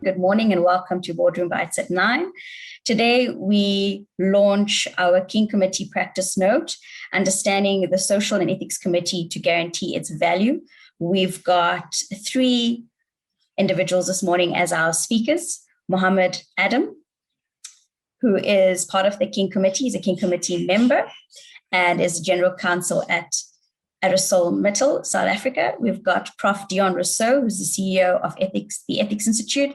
Good morning and welcome to Boardroom Bytes at 9. Today we launch our King Committee practice note, understanding the Social and Ethics Committee to guarantee its value. We've got three individuals this morning as our speakers. Mohamed Adam, who is part of the King Committee. He's a King Committee member and is General Counsel at ArcelorMittal, South Africa. We've got Prof. Deon Rossouw, who's the CEO of the Ethics Institute.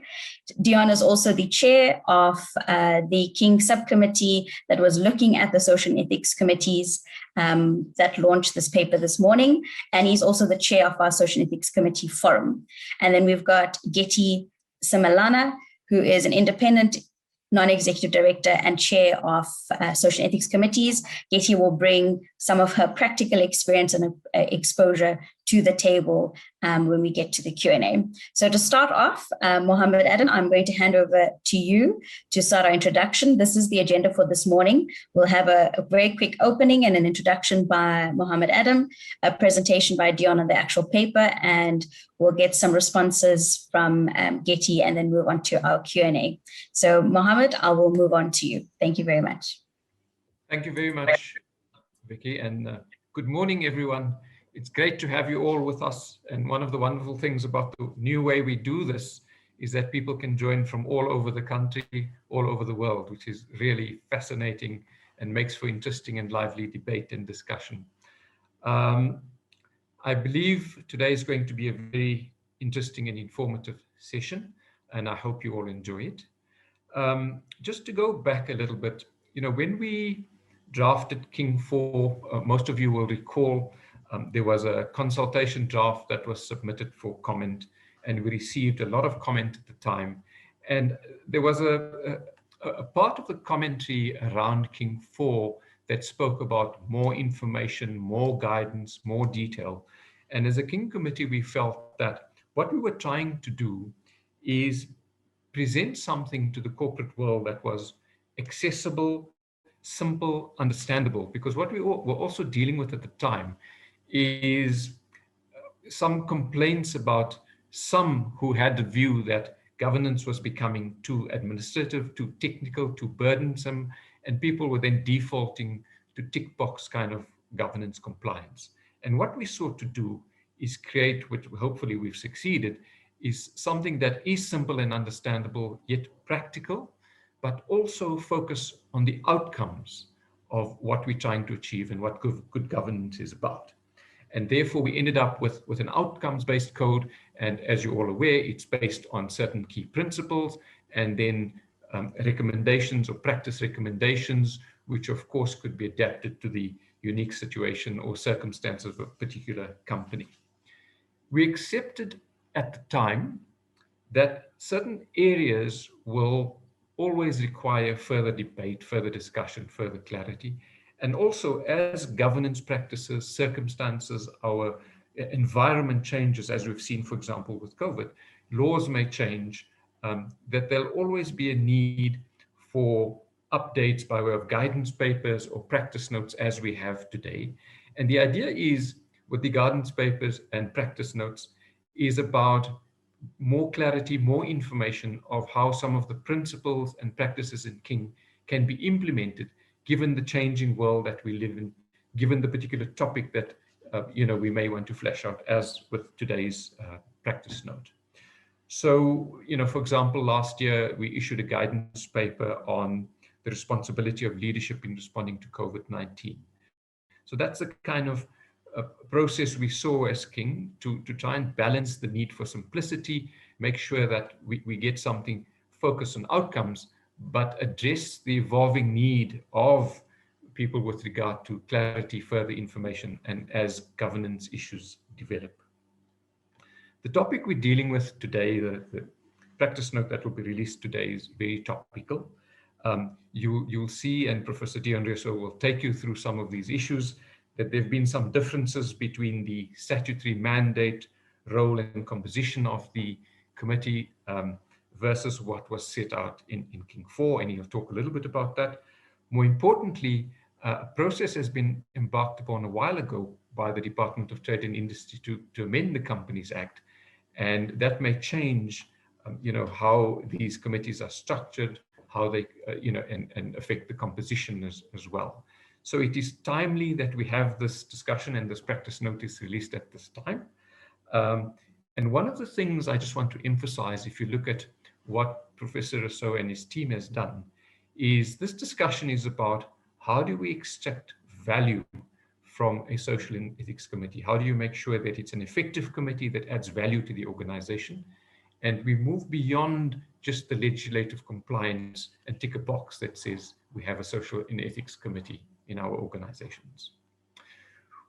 Deon is also the chair of the King subcommittee that was looking at the social and ethics committees that launched this paper this morning. And he's also the chair of our social and ethics committee forum. And then we've got Getty Simelane, who is an independent non-executive director and chair of social ethics committees. Getty will bring some of her practical experience and exposure to the table when we get to the Q&A. So to start off, Mohamed Adam, I'm going to hand over to you to start our introduction. This is the agenda for this morning. We'll have a very quick opening and an introduction by Mohamed Adam, a presentation by Deon on the actual paper, and we'll get some responses from Getty and then move on to our Q&A. So Mohamed, I will move on to you. Thank you very much. Thank you very much, Vicky, and good morning, everyone. It's great to have you all with us. And one of the wonderful things about the new way we do this is that people can join from all over the country, all over the world, which is really fascinating and makes for interesting and lively debate and discussion. I believe today is going to be a very interesting and informative session, and I hope you all enjoy it. Just to go back a little bit, when we drafted King 4, most of you will recall there was a consultation draft that was submitted for comment, and we received a lot of comment at the time. And there was a part of the commentary around King 4 that spoke about more information, more guidance, more detail. And as a King Committee, we felt that what we were trying to do is present something to the corporate world that was accessible, simple, understandable, because what we were also dealing with at the time is some complaints about some who had the view that governance was becoming too administrative, too technical, too burdensome, and people were then defaulting to tick box kind of governance compliance. And what we sought to do is create, which hopefully we've succeeded, is something that is simple and understandable, yet practical, but also focus on the outcomes of what we're trying to achieve and what good governance is about. And therefore, we ended up with an outcomes-based code. And as you're all aware, it's based on certain key principles and then recommendations or practice recommendations, which of course could be adapted to the unique situation or circumstances of a particular company. We accepted at the time that certain areas will always require further debate, further discussion, further clarity. And also as governance practices, circumstances, our environment changes, as we've seen, for example, with COVID, laws may change, that there'll always be a need for updates by way of guidance papers or practice notes as we have today. And the idea is with the guidance papers and practice notes is about more clarity, more information of how some of the principles and practices in King can be implemented given the changing world that we live in, given the particular topic that we may want to flesh out, as with today's practice note. So, for example, last year we issued a guidance paper on the responsibility of leadership in responding to COVID-19. So that's the kind of process we saw as King to try and balance the need for simplicity, make sure that we get something focused on outcomes, but address the evolving need of people with regard to clarity, further information, and as governance issues develop. The topic we're dealing with today, the practice note that will be released today, is very topical. You'll see, and Professor Deon Rossouw will take you through some of these issues, that there have been some differences between the statutory mandate, role and composition of the committee versus what was set out in King 4, and he'll talk a little bit about that. More importantly, a process has been embarked upon a while ago by the Department of Trade and Industry to amend the Companies Act, and that may change how these committees are structured, how they, and affect the composition as well. So it is timely that we have this discussion and this practice note is released at this time. And one of the things I just want to emphasize, if you look at what Professor Rossouw and his team has done, is this discussion is about how do we extract value from a social and ethics committee? How do you make sure that it's an effective committee that adds value to the organization? And we move beyond just the legislative compliance and tick a box that says we have a social and ethics committee in our organizations.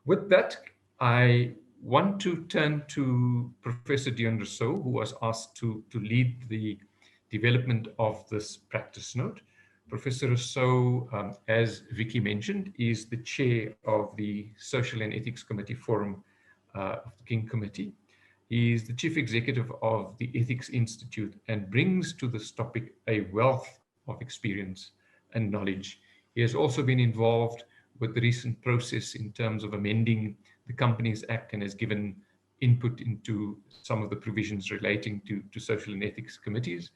With that, I want to turn to Professor Deon Rossouw, who was asked to lead the development of this practice note. Professor Rossouw, as Vicky mentioned, is the chair of the Social and Ethics Committee Forum of the King Committee. He is the chief executive of the Ethics Institute and brings to this topic a wealth of experience and knowledge. He has also been involved with the recent process in terms of amending the Companies Act and has given input into some of the provisions relating to social and ethics committees.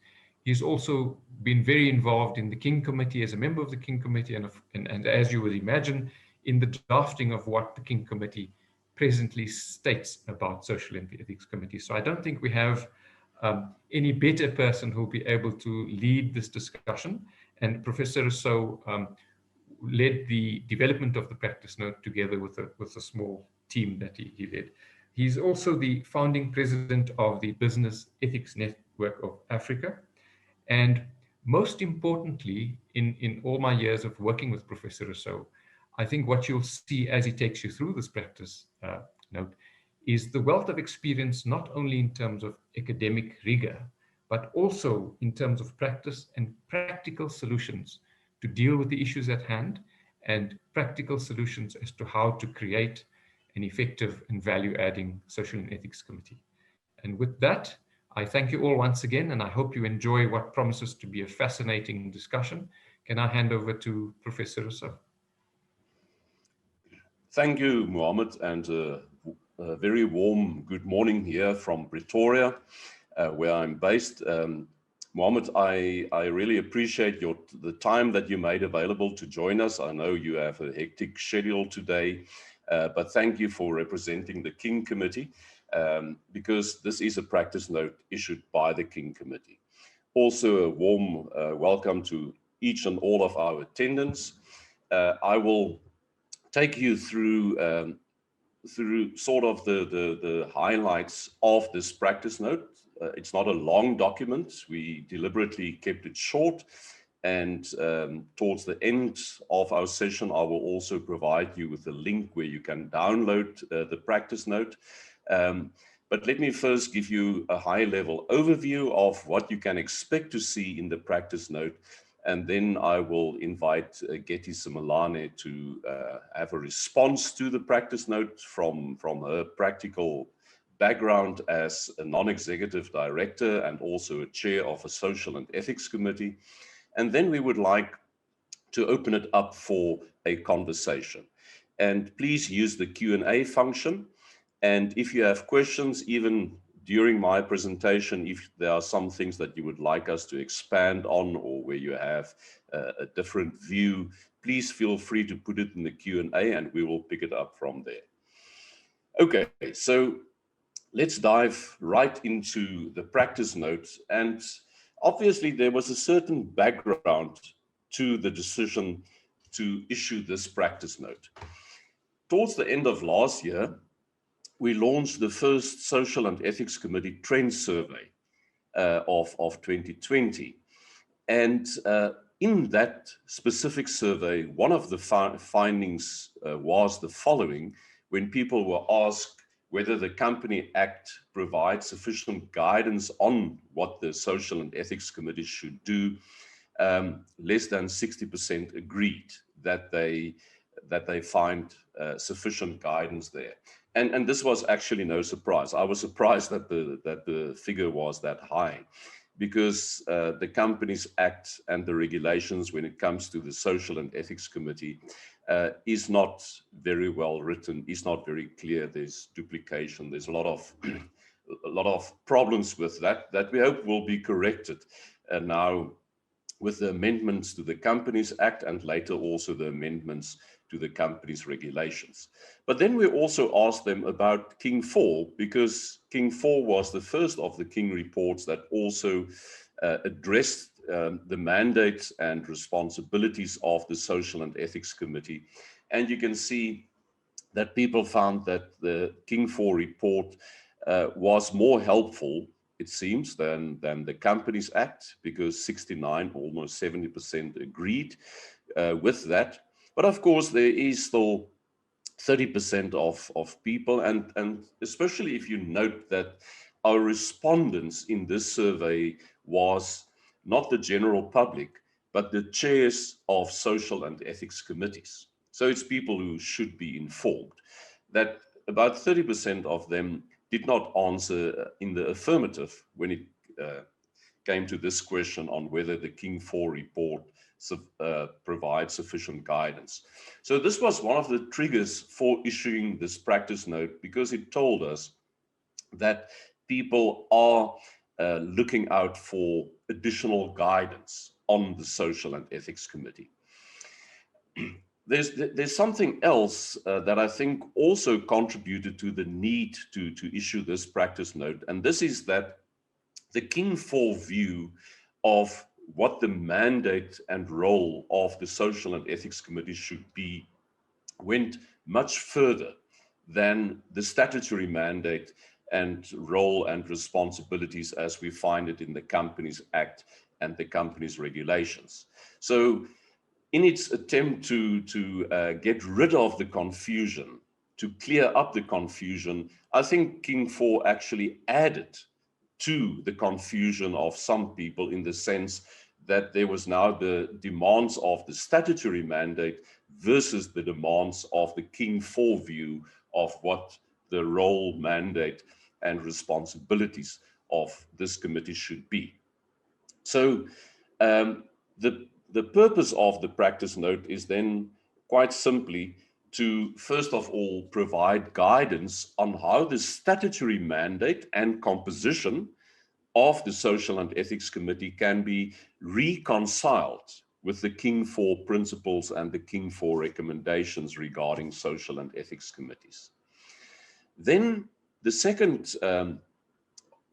He's also been very involved in the King Committee as a member of the King Committee and as you would imagine, in the drafting of what the King Committee presently states about social and ethics committees. So I don't think we have any better person who will be able to lead this discussion. And Professor Rossouw led the development of the practice note together with a small team that he led. He's also the founding president of the Business Ethics Network of Africa. And most importantly, in all my years of working with Professor Rossouw, I think what you'll see as he takes you through this practice note is the wealth of experience, not only in terms of academic rigor, but also in terms of practice and practical solutions to deal with the issues at hand and practical solutions as to how to create an effective and value-adding social and ethics committee. And with that, I thank you all once again, and I hope you enjoy what promises to be a fascinating discussion. Can I hand over to Professor Rossouw? Thank you, Mohamed, and a very warm good morning here from Pretoria, where I'm based. Mohamed, I really appreciate the time that you made available to join us. I know you have a hectic schedule today, but thank you for representing the King Committee, because this is a practice note issued by the King Committee. Also, a warm welcome to each and all of our attendants. I will take you through sort of the highlights of this practice note. It's not a long document. We deliberately kept it short, and towards the end of our session, I will also provide you with a link where you can download the practice note. But let me first give you a high-level overview of what you can expect to see in the practice note, and then I will invite Getty Simelane to have a response to the practice note from her practical background as a non-executive director and also a chair of a social and ethics committee. And then we would like to open it up for a conversation. And please use the Q&A function. And if you have questions, even during my presentation, if there are some things that you would like us to expand on or where you have a different view, please feel free to put it in the Q&A and we will pick it up from there. Okay, so let's dive right into the practice note. And obviously there was a certain background to the decision to issue this practice note. Towards the end of last year, we launched the first Social and Ethics Committee Trend Survey of 2020. And in that specific survey, one of the findings was the following: when people were asked whether the Company Act provides sufficient guidance on what the Social and Ethics Committee should do, less than 60% agreed that they find sufficient guidance there. And this was actually no surprise. I was surprised that the figure was that high, because the Companies Act and the regulations when it comes to the Social and Ethics Committee is not very well written, is not very clear. There's duplication, there's a lot of a lot of problems with that we hope will be corrected now with the amendments to the Companies Act and later also the amendments to the company's regulations. But then we also asked them about King 4, because King 4 was the first of the King reports that also addressed the mandates and responsibilities of the Social and Ethics Committee. And you can see that people found that the King 4 report was more helpful, it seems, than the Companies Act, because 69, almost 70% agreed with that. But of course, there is still 30% of people, and especially if you note that our respondents in this survey was not the general public, but the chairs of social and ethics committees. So it's people who should be informed. That about 30% of them did not answer in the affirmative when it came to this question on whether the King 4 report provides sufficient guidance. So this was one of the triggers for issuing this practice note, because it told us that people are looking out for additional guidance on the Social and Ethics Committee. There's something else that I think also contributed to the need to issue this practice note, and this is that the King 4 view of what the mandate and role of the Social and Ethics Committee should be went much further than the statutory mandate and role and responsibilities as we find it in the Companies Act and the company's regulations. So in its attempt to get rid of the confusion, to clear up the confusion, I think King 4 actually added to the confusion of some people, in the sense that there was now the demands of the statutory mandate versus the demands of the King 4 view of what the role, mandate, and responsibilities of this committee should be. So the purpose of the practice note is then quite simply to, first of all, provide guidance on how the statutory mandate and composition of the Social and Ethics Committee can be reconciled with the King 4 principles and the King 4 recommendations regarding social and ethics committees. Then the second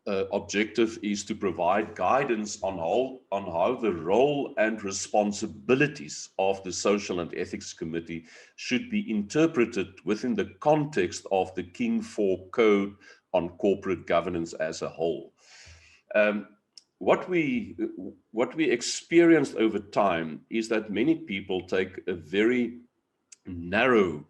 objective is to provide guidance on how the role and responsibilities of the Social and Ethics Committee should be interpreted within the context of the King 4 Code on Corporate Governance as a whole. What we experienced over time is that many people take a very narrow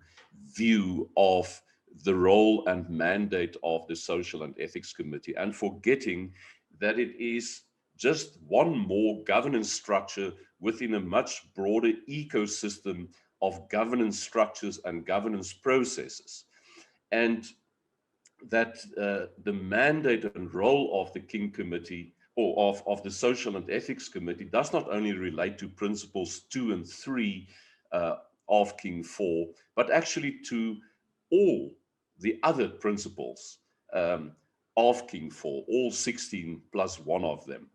view of the role and mandate of the Social and Ethics Committee, and forgetting that it is just one more governance structure within a much broader ecosystem of governance structures and governance processes. And that the mandate and role of the King Committee, or of the Social and Ethics Committee, does not only relate to principles 2 and 3 of King 4, but actually to all the other principles of King 4, all 16 plus one of them.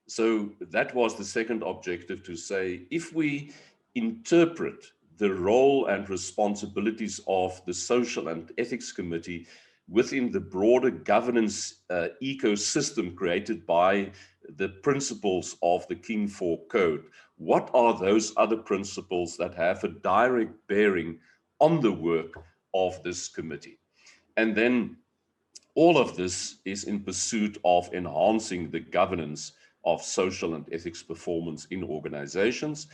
So that was the second objective, to say, if we interpret the role and responsibilities of the Social and Ethics Committee within the broader governance ecosystem created by the principles of the King 4 Code, what are those other principles that have a direct bearing on the work of this committee? And then all of this is in pursuit of enhancing the governance of social and ethics performance in organizations,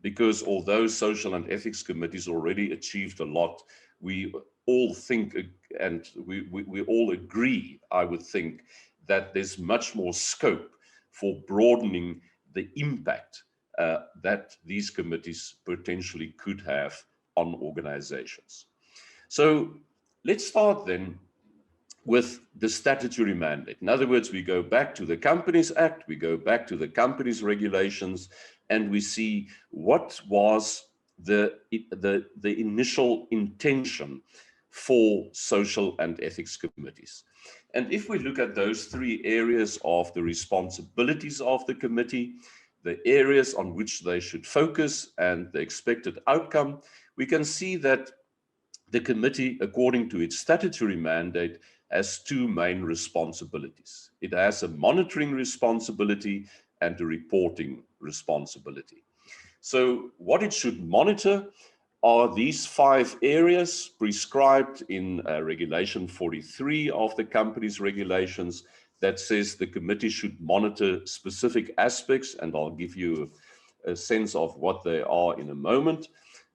because although social and ethics committees already achieved a lot, we all think, and we all agree, I would think, that there's much more scope for broadening the impact that these committees potentially could have on organizations. So let's start then with the statutory mandate. In other words, we go back to the Companies Act, we go back to the company's regulations, and we see what was the initial intention 4 social and ethics committees. And if we look at those 3 areas of the responsibilities of the committee, the areas on which they should focus and the expected outcome, we can see that the committee, according to its statutory mandate, has 2 main responsibilities. It has a monitoring responsibility and a reporting responsibility. So what it should monitor are these 5 areas prescribed in Regulation 43 of the company's regulations that says the committee should monitor specific aspects, and I'll give you a sense of what they are in a moment.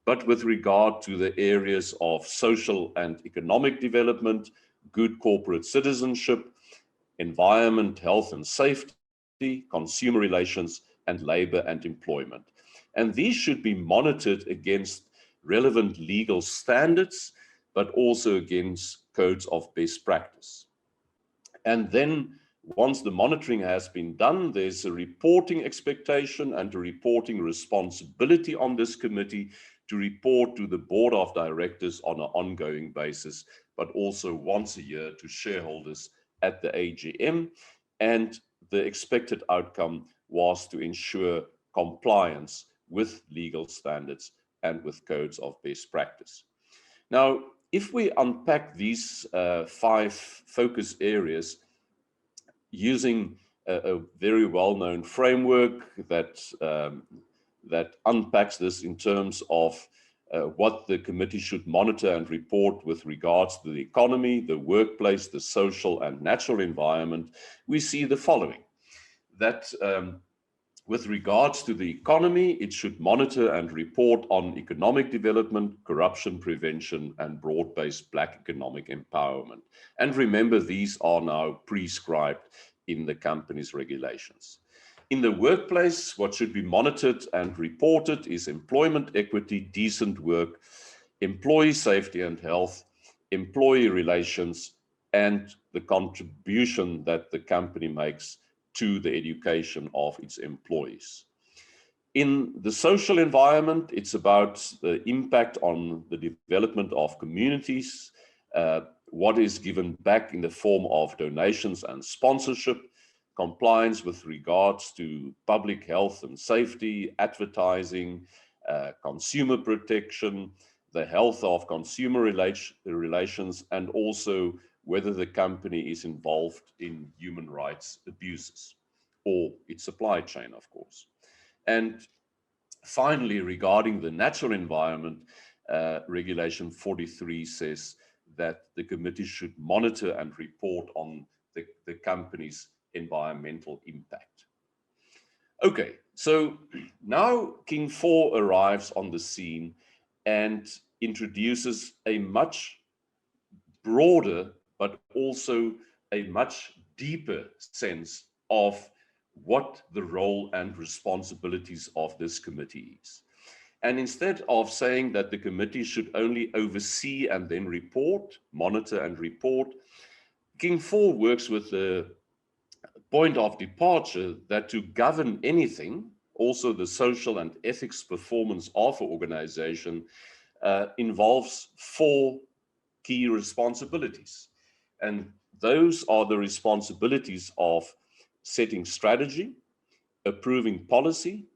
But with regard to the areas of social and economic development, good corporate citizenship, environment, health and safety, consumer relations, and labor and employment. And these should be monitored against relevant legal standards, but also against codes of best practice. And then once the monitoring has been done, there's a reporting expectation and a reporting responsibility on this committee to report to the board of directors on an ongoing basis, but also once a year to shareholders at the AGM. And the expected outcome was to ensure compliance with legal standards and with codes of best practice. Now, if we unpack these 5 focus areas using a very well-known framework that unpacks this in terms of what the committee should monitor and report with regards to the economy, the workplace, the social and natural environment, we see the following. That with regards to the economy, it should monitor and report on economic development, corruption prevention, and broad-based Black economic empowerment. And remember, these are now prescribed in the company's regulations. In the workplace, what should be monitored and reported is employment equity, decent work, employee safety and health, employee relations, and the contribution that the company makes to the education of its employees. In the social environment, it's about the impact on the development of communities, what is given back in the form of donations and sponsorship, compliance with regards to public health and safety, advertising, consumer protection, the health of consumer relations, and also whether the company is involved in human rights abuses or its supply chain, of course. And finally, regarding the natural environment, Regulation 43 says that the committee should monitor and report on the company's environmental impact. Okay, so now King 4 arrives on the scene and introduces a much broader, but also a much deeper sense of what the role and responsibilities of this committee is. And instead of saying that the committee should only oversee and then report, monitor and report, King 4 works with the point of departure that to govern anything, also the social and ethics performance of an organization, involves 4 key responsibilities. And those are the responsibilities of setting strategy, approving policy,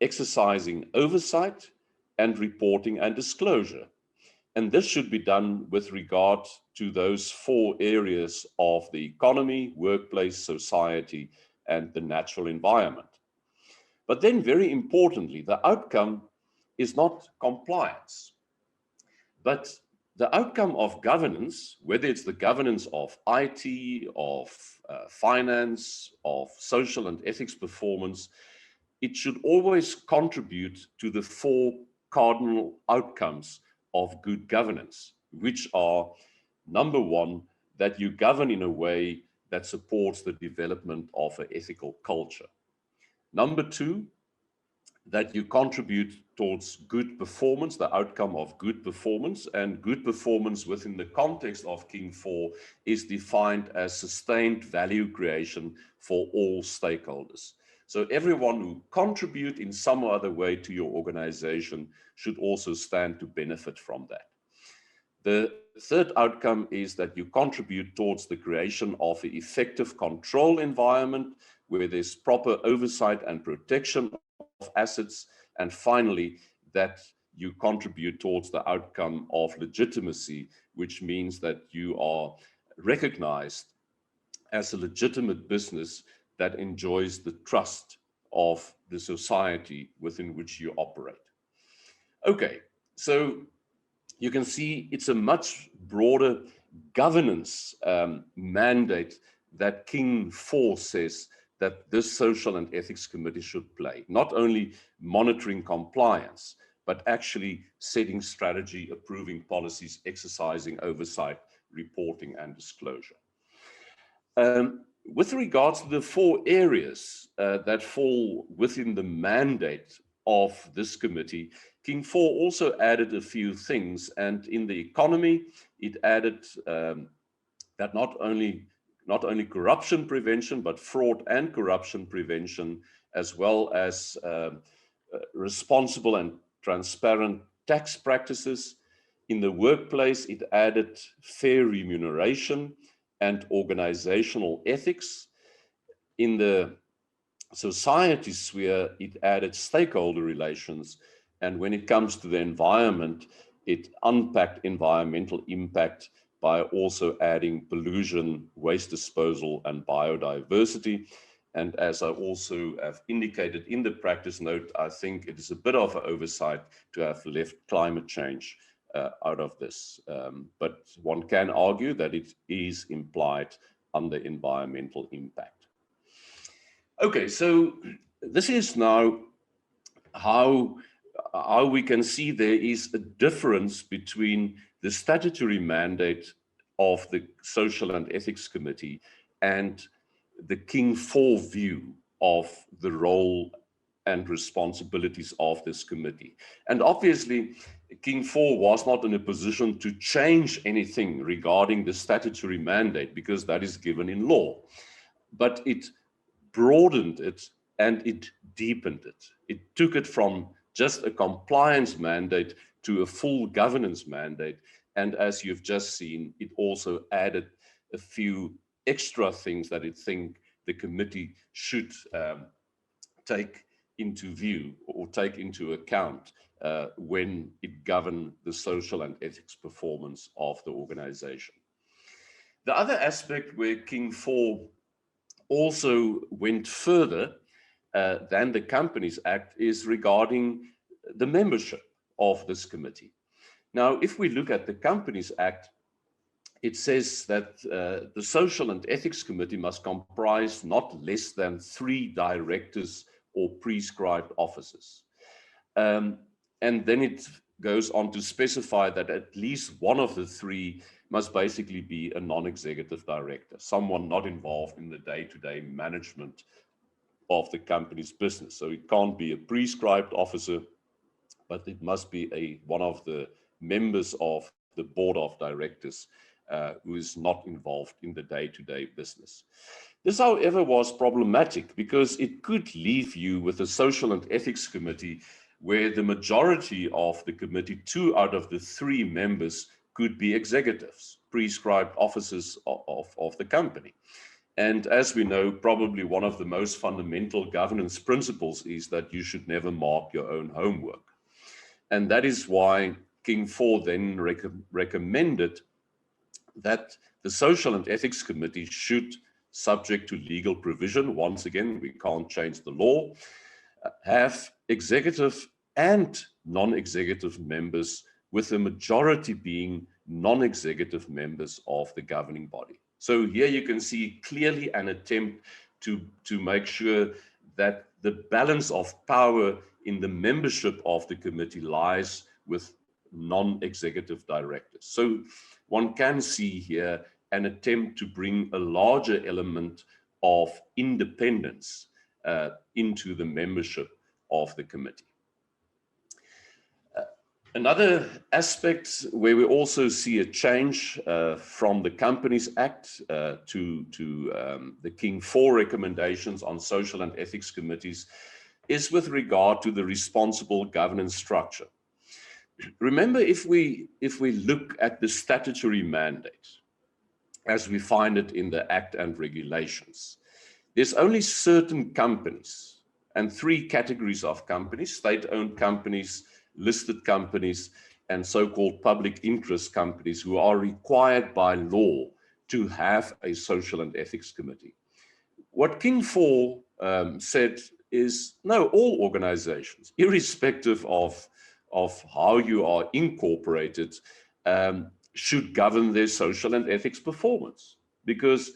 exercising oversight, and reporting and disclosure. And this should be done with regard to those 4 areas of the economy, workplace, society, and the natural environment. But then very importantly, the outcome is not compliance, but the outcome of governance, whether it's the governance of IT, of finance, of social and ethics performance, it should always contribute to the 4 cardinal outcomes of good governance, which are, number 1, that you govern in a way that supports the development of an ethical culture. Number 2, that you contribute towards good performance, the outcome of good performance, and good performance within the context of King 4 is defined as sustained value creation for all stakeholders. So everyone who contribute in some other way to your organization should also stand to benefit from that. The third outcome is that you contribute towards the creation of an effective control environment where there's proper oversight and protection of assets. And finally, that you contribute towards the outcome of legitimacy, which means that you are recognized as a legitimate business that enjoys the trust of the society within which you operate. Okay, so you can see it's a much broader governance mandate that King 4 says that this Social and Ethics Committee should play, not only monitoring compliance, but actually setting strategy, approving policies, exercising oversight, reporting and disclosure. With regards to the 4 areas that fall within the mandate of this committee, King 4 also added a few things, and in the economy, it added that not only corruption prevention, but fraud and corruption prevention, as well as responsible and transparent tax practices. In the workplace, it added fair remuneration and organizational ethics. In the society sphere, it added stakeholder relations. And when it comes to the environment, it unpacked environmental impact by also adding pollution, waste disposal, and biodiversity. And as I also have indicated in the practice note, I think it is a bit of an oversight to have left climate change out of this. But one can argue that it is implied under environmental impact. Okay, so this is now how we can see there is a difference between the statutory mandate of the Social and Ethics Committee and the King 4 view of the role and responsibilities of this committee. And obviously, King 4 was not in a position to change anything regarding the statutory mandate because that is given in law. But it broadened it and it deepened it. It took it from just a compliance mandate to a full governance mandate. And as you've just seen, it also added a few extra things that it think the committee should take into view or take into account when it governs the social and ethics performance of the organization. The other aspect where King 4 also went further than the Companies Act is regarding the membership of this committee. Now, if we look at the Companies Act, it says that the Social and Ethics Committee must comprise not less than 3 directors or prescribed officers. And then it goes on to specify that at least one of the 3 must basically be a non-executive director, someone not involved in the day-to-day management of the company's business. So it can't be a prescribed officer, but it must be one of the members of the board of directors who is not involved in the day-to-day business. This, however, was problematic because it could leave you with a Social and Ethics Committee where the majority of the committee, 2 out of the 3 members, could be executives, prescribed officers of the company. And as we know, probably one of the most fundamental governance principles is that you should never mark your own homework. And that is why King 4 then recommended that the Social and Ethics Committee should, subject to legal provision, once again, we can't change the law, have executive and non-executive members, with the majority being non-executive members of the governing body. So here you can see clearly an attempt to make sure that the balance of power in the membership of the committee lies with non-executive directors. So one can see here an attempt to bring a larger element of independence into the membership of the committee. Another aspect where we also see a change from the Companies Act to the King 4 recommendations on social and ethics committees is with regard to the responsible governance structure. remember, if we look at the statutory mandate, as we find it in the Act and regulations, there's only certain companies and three categories of companies: state-owned companies, listed companies, and so-called public interest companies, who are required by law to have a social and ethics committee. What King 4 said is, no, all organizations, irrespective of how you are incorporated, should govern their social and ethics performance, because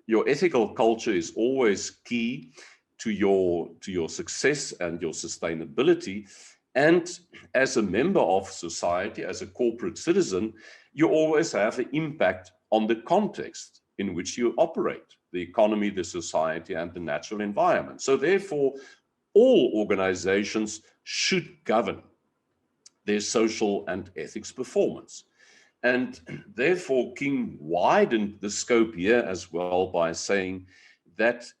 your ethical culture is always key to your success and your sustainability. And as a member of society, as a corporate citizen, you always have an impact on the context in which you operate, the economy, the society, and the natural environment. So therefore, all organizations should govern their social and ethics performance. And therefore, King widened the scope here as well by saying that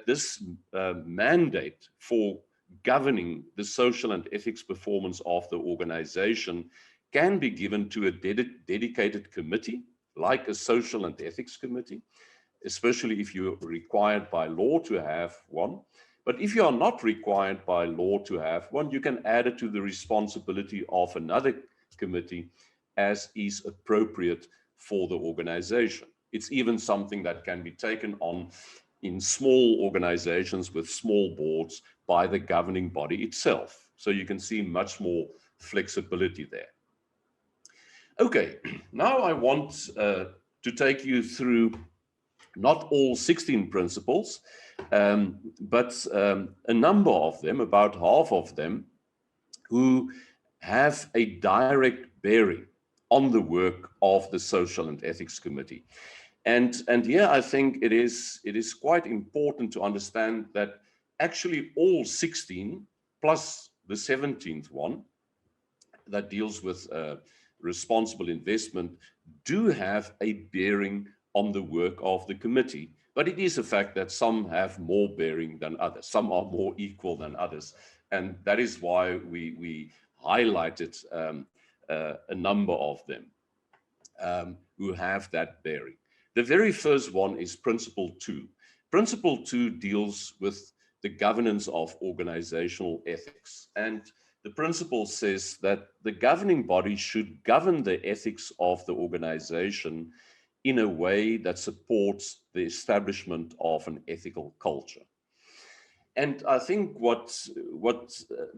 this mandate for governing the social and ethics performance of the organization can be given to a dedicated committee, like a social and ethics committee, especially if you're required by law to have one. But if you are not required by law to have one, you can add it to the responsibility of another committee as is appropriate for the organization. It's even something that can be taken on in small organizations with small boards by the governing body itself. So you can see much more flexibility there. Okay, now I want to take you through not all 16 principles, but a number of them, about half of them, who have a direct bearing on the work of the Social and Ethics Committee. And here I think it is quite important to understand that actually all 16 plus the 17th one that deals with responsible investment do have a bearing on the work of the committee. But it is a fact that some have more bearing than others. Some are more equal than others. And that is why we highlighted a number of them who have that bearing. The very first one is Principle 2. Principle 2 deals with the governance of organizational ethics. And the principle says that the governing body should govern the ethics of the organization in a way that supports the establishment of an ethical culture. And I think what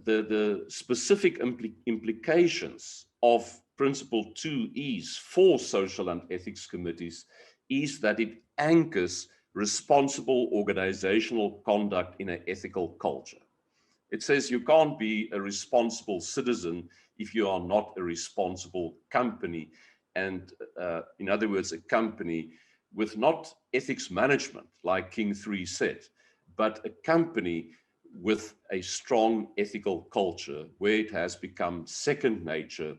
the specific implications of Principle 2 is for social and ethics committees is that it anchors responsible organizational conduct in an ethical culture. It says you can't be a responsible citizen if you are not a responsible company. And in other words, a company with not ethics management, like King 3 said, but a company with a strong ethical culture where it has become second nature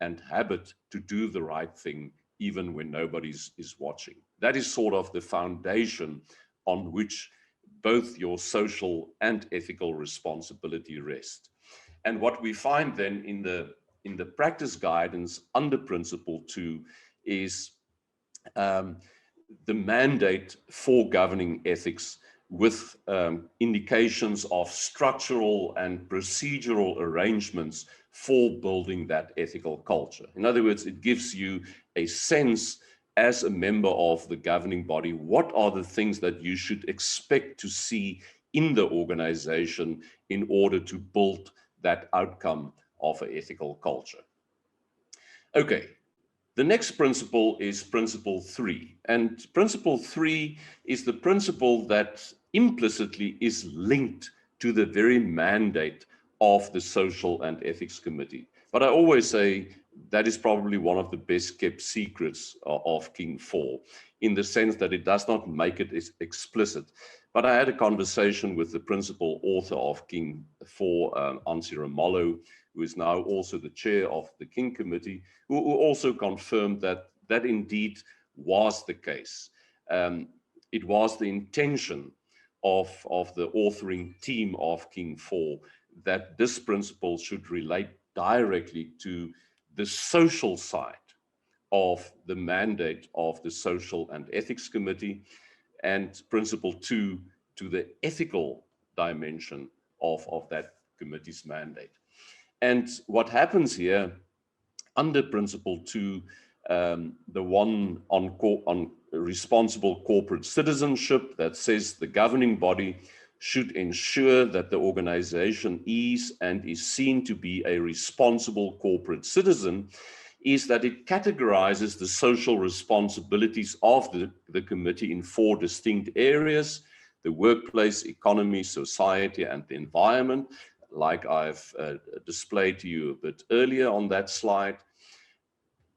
and habit to do the right thing even when nobody is watching. That is sort of the foundation on which both your social and ethical responsibility rest. And what we find then in the practice guidance under Principle 2 is the mandate for governing ethics with indications of structural and procedural arrangements for building that ethical culture. In other words, it gives you a sense as a member of the governing body, what are the things that you should expect to see in the organization in order to build that outcome of an ethical culture. Okay, the next principle is Principle 3. And Principle 3 is the principle that implicitly is linked to the very mandate of the Social and Ethics Committee. But I always say that is probably one of the best kept secrets of King 4, in the sense that it does not make it explicit. But I had a conversation with the principal author of King 4, ArcelorMittal, who is now also the chair of the King Committee, who also confirmed that that indeed was the case. It was the intention of the authoring team of King 4 that this principle should relate directly to the social side of the mandate of the Social and Ethics Committee, and principle 2 to the ethical dimension of that committee's mandate. And what happens here under principle 2, the one on responsible corporate citizenship, that says the governing body should ensure that the organization is and is seen to be a responsible corporate citizen, is that it categorizes the social responsibilities of the committee in 4 distinct areas: the workplace, economy, society, and the environment, like I've displayed to you a bit earlier on that slide.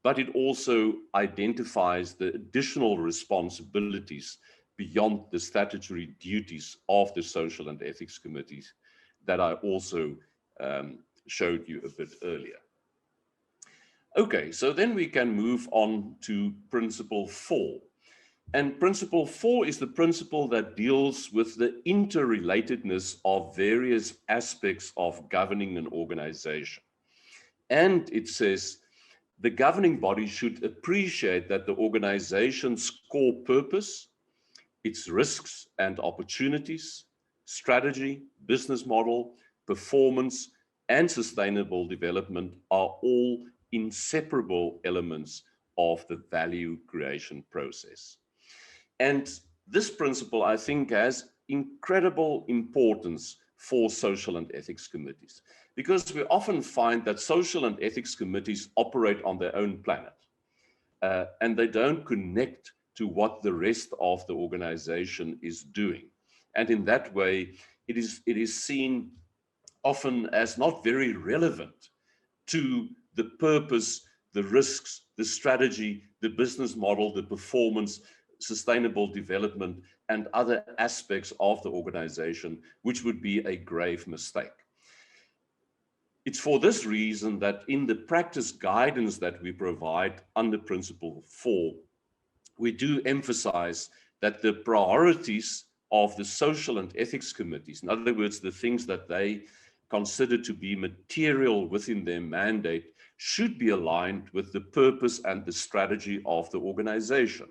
But it also identifies the additional responsibilities beyond the statutory duties of the Social and Ethics Committees that I also showed you a bit earlier. Okay, so then we can move on to principle 4. And principle 4 is the principle that deals with the interrelatedness of various aspects of governing an organization. And it says the governing body should appreciate that the organization's core purpose, its risks and opportunities, strategy, business model, performance, and sustainable development are all inseparable elements of the value creation process. And this principle, I think, has incredible importance for social and ethics committees, because we often find that social and ethics committees operate on their own planet, and they don't connect to what the rest of the organization is doing. And in that way, it is seen often as not very relevant to the purpose, the risks, the strategy, the business model, the performance, sustainable development, and other aspects of the organization, which would be a grave mistake. It's for this reason that in the practice guidance that we provide under Principle 4, we do emphasize that the priorities of the social and ethics committees, in other words, the things that they consider to be material within their mandate, should be aligned with the purpose and the strategy of the organization.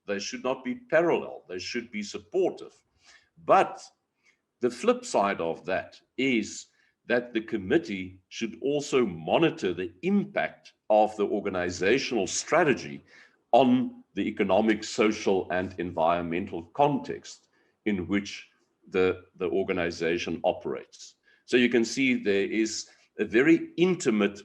They should not be parallel, they should be supportive. But the flip side of that is that the committee should also monitor the impact of the organizational strategy on the economic, social, and environmental context in which the organization operates. So you can see there is a very intimate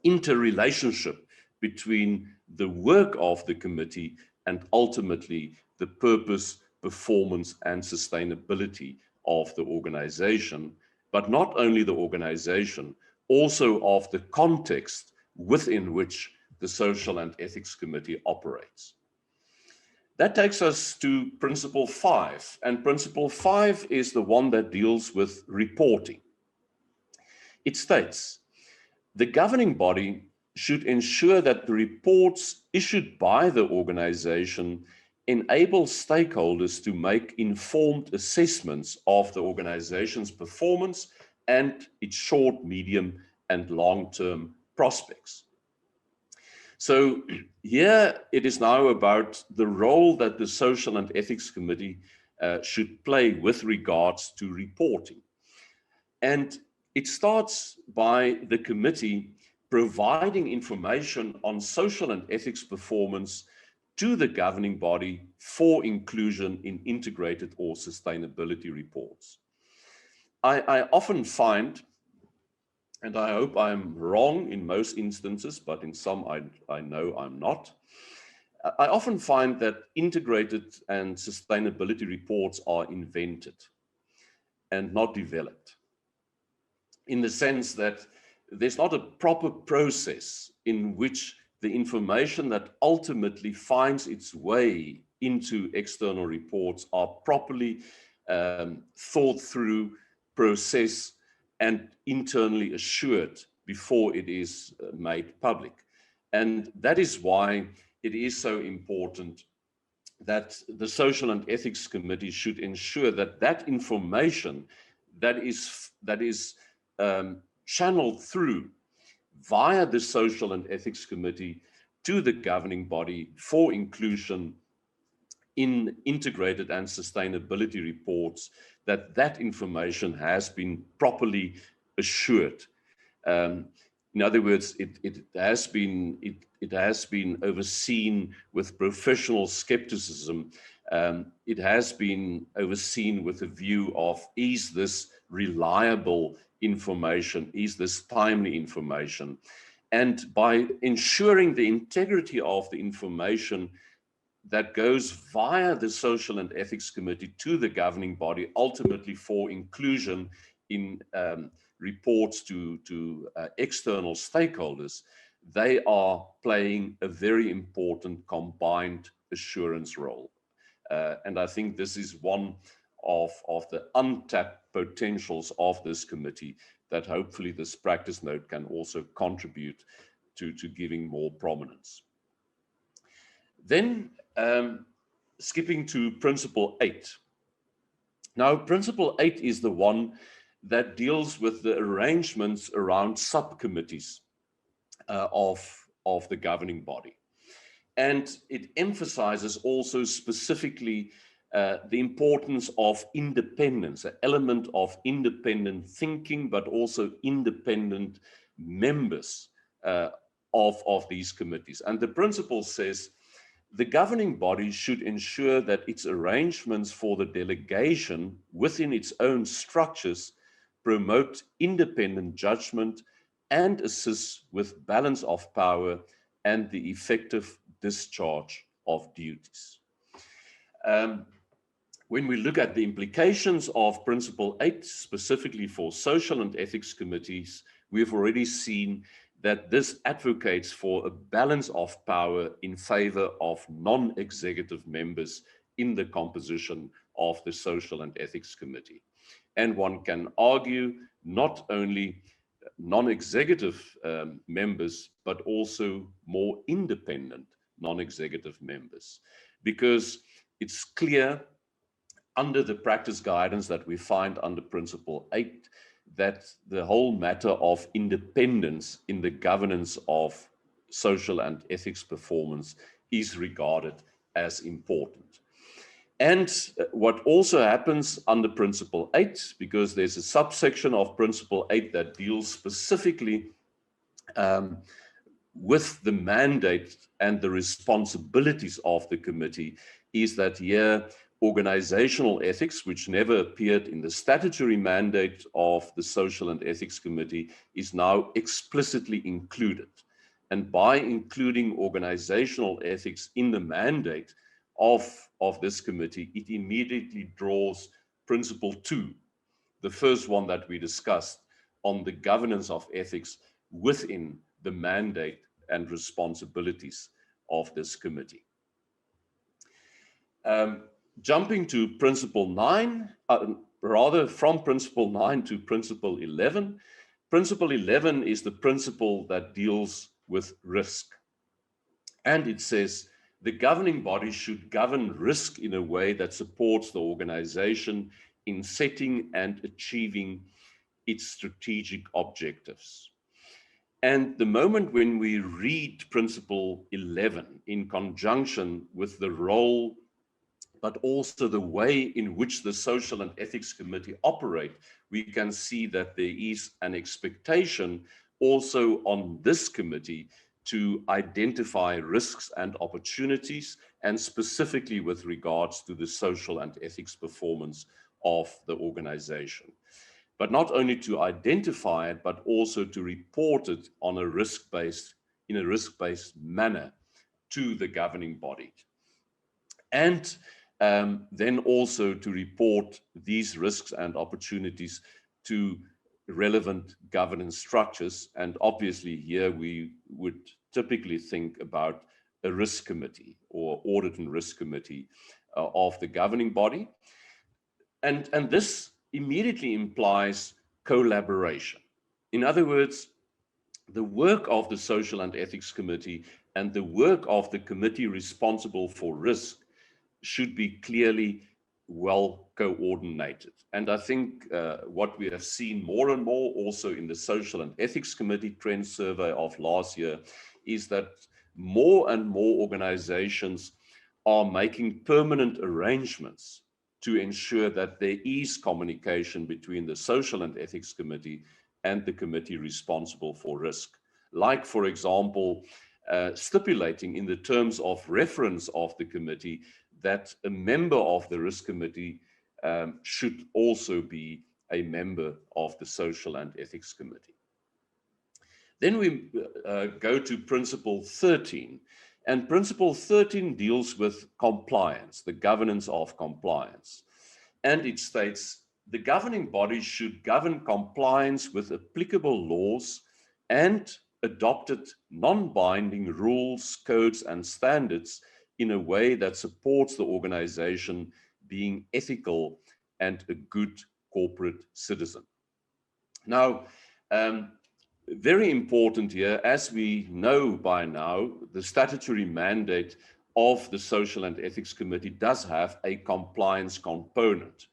interrelationship between the work of the committee and ultimately the purpose, performance, and sustainability of the organization, but not only the organization, also of the context within which the Social and Ethics Committee operates. That takes us to Principle 5, and Principle 5 is the one that deals with reporting. It states, the governing body should ensure that the reports issued by the organization enable stakeholders to make informed assessments of the organization's performance and its short, medium, and long-term prospects. So here it is now about the role that the Social and Ethics Committee should play with regards to reporting. And it starts by the committee providing information on social and ethics performance to the governing body for inclusion in integrated or sustainability reports. I often find, and I hope I'm wrong in most instances, but in some I know I'm not, I often find that integrated and sustainability reports are invented and not developed, in the sense that there's not a proper process in which the information that ultimately finds its way into external reports are properly thought through, processed, and internally assured before it is made public. And that is why it is so important that the Social and Ethics Committee should ensure that that information that is channeled through via the Social and Ethics Committee to the governing body for inclusion in integrated and sustainability reports, that information has been properly assured. In other words, it has been overseen with professional skepticism. It has been overseen with a view of, is this reliable information? Is this timely information? And by ensuring the integrity of the information that goes via the Social and Ethics Committee to the governing body, ultimately for inclusion in reports to external stakeholders, they are playing a very important combined assurance role. And I think this is one of the untapped potentials of this committee that hopefully this practice note can also contribute to giving more prominence. Then skipping to Principle 8. Now, Principle 8 is the one that deals with the arrangements around subcommittees of the governing body. And it emphasizes also specifically the importance of independence, an element of independent thinking, but also independent members of these committees. And the principle says, the governing body should ensure that its arrangements for the delegation within its own structures promote independent judgment and assist with balance of power and the effective discharge of duties. When we look at the implications of Principle 8, specifically for social and ethics committees, we've already seen that this advocates for a balance of power in favor of non-executive members in the composition of the Social and Ethics Committee. And one can argue not only non-executive members, but also more independent non-executive members, because it's clear under the practice guidance that we find under Principle 8 that the whole matter of independence in the governance of social and ethics performance is regarded as important. And what also happens under Principle 8, because there's a subsection of Principle 8 that deals specifically with the mandate and the responsibilities of the committee, is that here organizational ethics, which never appeared in the statutory mandate of the Social and Ethics Committee, is now explicitly included. And by including organizational ethics in the mandate of this committee, it immediately draws Principle 2, the first one that we discussed, on the governance of ethics within the mandate and responsibilities of this committee. Jumping to Principle 9, rather from Principle 9 to Principle 11. Principle 11 is the principle that deals with risk. And it says, the governing body should govern risk in a way that supports the organization in setting and achieving its strategic objectives. And the moment when we read Principle 11 in conjunction with the role, but also the way in which the Social and Ethics Committee operate, we can see that there is an expectation also on this committee to identify risks and opportunities, and specifically with regards to the social and ethics performance of the organization. But not only to identify it, but also to report it on a risk-based manner to the governing body. And then also to report these risks and opportunities to relevant governance structures. And obviously here we would typically think about a risk committee or audit and risk committee of the governing body. And this immediately implies collaboration. In other words, the work of the Social and Ethics Committee and the work of the committee responsible for risk should be clearly well coordinated. And I think what we have seen more and more also in the Social and Ethics Committee Trend Survey of last year is that more and more organizations are making permanent arrangements to ensure that there is communication between the Social and Ethics Committee and the committee responsible for risk. Like, for example, stipulating in the terms of reference of the committee that a member of the risk committee should also be a member of the Social and Ethics Committee. Then we go to Principle 13. And Principle 13 deals with compliance, the governance of compliance. And it states, the governing body should govern compliance with applicable laws and adopted non-binding rules, codes, and standards in a way that supports the organization being ethical and a good corporate citizen. Now, very important here, as we know by now, the statutory mandate of the Social and Ethics Committee does have a compliance component.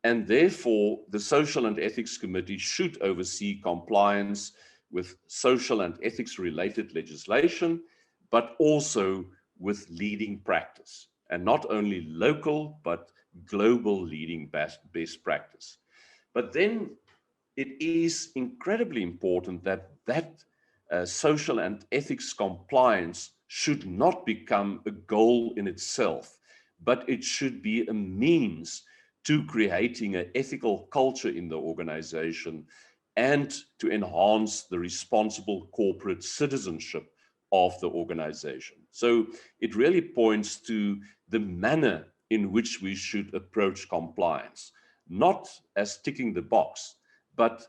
And therefore, the Social and Ethics Committee should oversee compliance with social and ethics related legislation, but also with leading practice, and not only local, but global leading best practice. But then it is incredibly important that social and ethics compliance should not become a goal in itself, but it should be a means to creating an ethical culture in the organization and to enhance the responsible corporate citizenship of the organization. So it really points to the manner in which we should approach compliance, not as ticking the box, but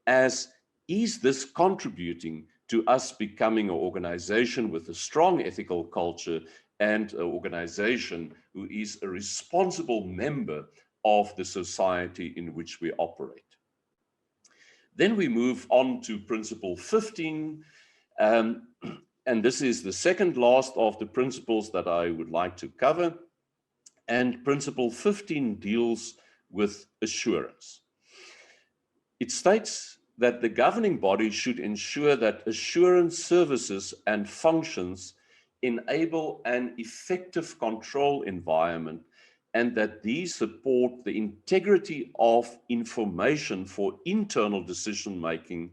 as, is this contributing to us becoming an organization with a strong ethical culture and an organization who is a responsible member of the society in which we operate. Then we move on to Principle 15, and this is the second last of the principles that I would like to cover. And Principle 15 deals with assurance. It states that the governing body should ensure that assurance services and functions enable an effective control environment and that these support the integrity of information for internal decision-making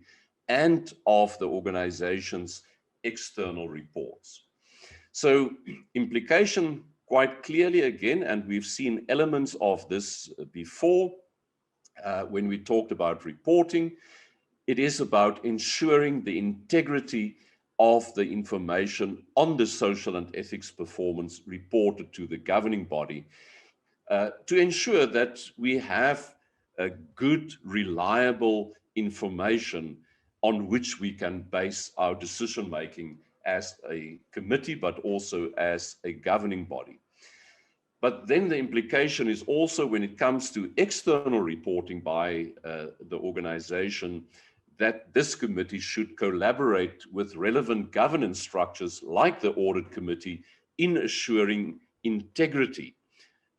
and of the organization's external reports. So implication quite clearly again, and we've seen elements of this before when we talked about reporting, it is about ensuring the integrity of the information on the social and ethics performance reported to the governing body to ensure that we have a good, reliable information on which we can base our decision-making as a committee, but also as a governing body. But then the implication is also when it comes to external reporting by the organization, that this committee should collaborate with relevant governance structures like the audit committee in assuring integrity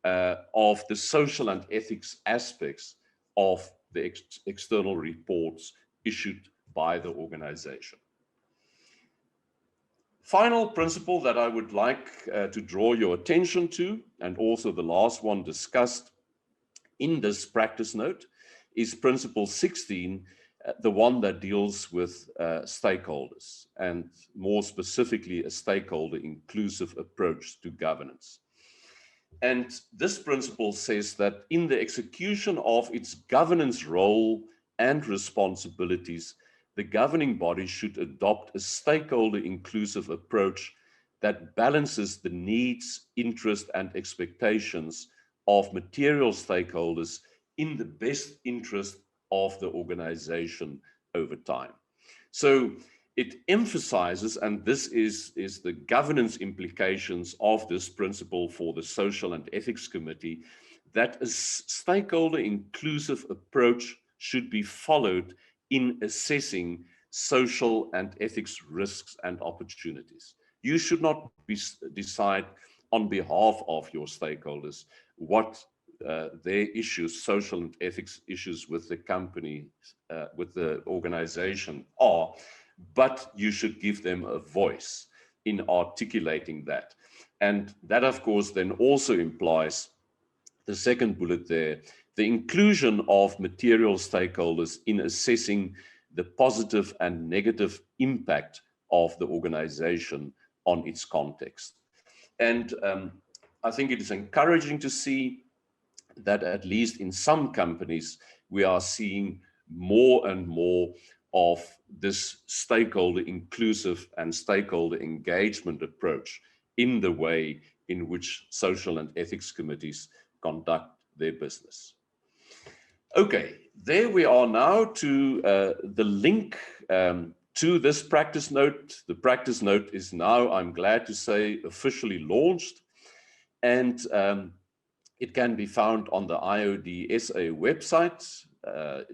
of the social and ethics aspects of the external reports issued by the organization. Final principle that I would like to draw your attention to, and also the last one discussed in this practice note, is Principle 16, the one that deals with stakeholders, and more specifically, a stakeholder inclusive approach to governance. And this principle says that in the execution of its governance role and responsibilities, the governing body should adopt a stakeholder inclusive approach that balances the needs, interests, and expectations of material stakeholders in the best interest of the organization over time. So it emphasizes, and this is the governance implications of this principle for the Social and Ethics Committee, that a stakeholder inclusive approach should be followed in assessing social and ethics risks and opportunities. You should not decide on behalf of your stakeholders what their issues, social and ethics issues with the company, with the organization are, but you should give them a voice in articulating that. And that, of course, then also implies the second bullet there, the inclusion of material stakeholders in assessing the positive and negative impact of the organization on its context. And I think it is encouraging to see that at least in some companies, we are seeing more and more of this stakeholder inclusive and stakeholder engagement approach in the way in which social and ethics committees conduct their business. Okay, there we are now to the link to this practice note. The practice note is now, I'm glad to say, officially launched, and it can be found on the IOD SA website.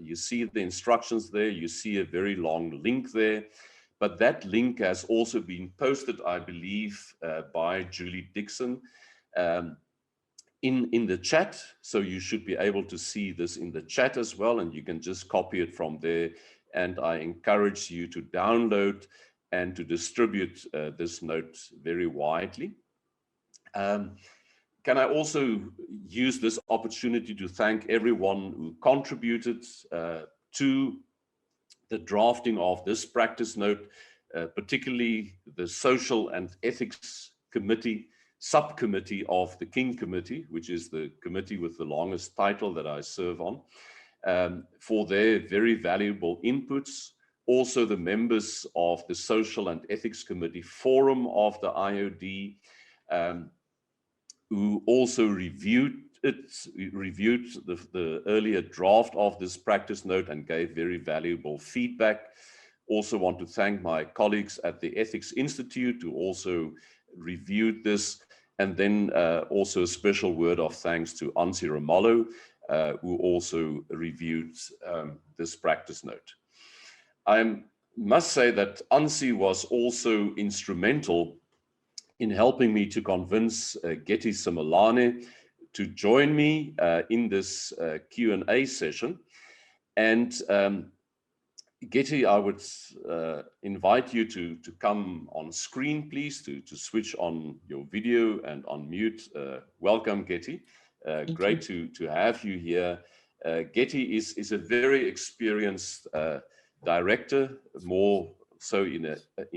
You see the instructions there, you see a very long link there, but that link has also been posted, I believe, by Julie Dixon in the chat. So you should be able to see this in the chat as well, and you can just copy it from there. And I encourage you to download and to distribute this note very widely. Can I also use this opportunity to thank everyone who contributed to the drafting of this practice note, particularly the Social and Ethics Committee, subcommittee of the King Committee, which is the committee with the longest title that I serve on, for their very valuable inputs. Also the members of the Social and Ethics Committee Forum of the IOD, who also reviewed the earlier draft of this practice note and gave very valuable feedback. Also want to thank my colleagues at the Ethics Institute who also reviewed this. And then also a special word of thanks to ArcelorMittal, who also reviewed this practice note. I must say that ANSI was also instrumental in helping me to convince Getty Simelane to join me in this Q&A session. And Getty, I would invite you to come on screen, please, to switch on your video and unmute. Welcome, Getty. Great to have you here. Getty is a very experienced director, more so in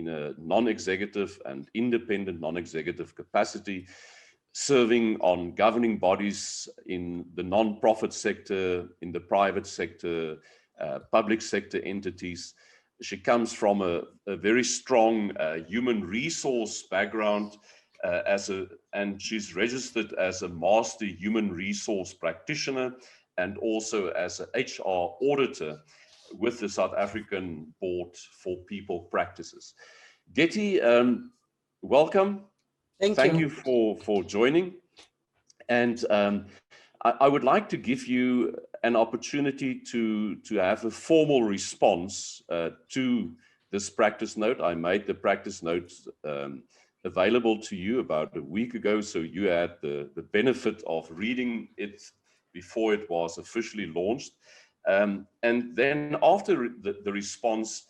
a non-executive and independent non-executive capacity, serving on governing bodies in the non-profit sector, in the private sector, public sector entities. She comes from a very strong human resource background and she's registered as a master human resource practitioner and also as an HR auditor with the South African Board for People Practices. Getty, welcome. Thank you for joining. And I would like to give you an opportunity to have a formal response to this practice note. I made the practice note available to you about a week ago, so you had the benefit of reading it before it was officially launched. And then after the response,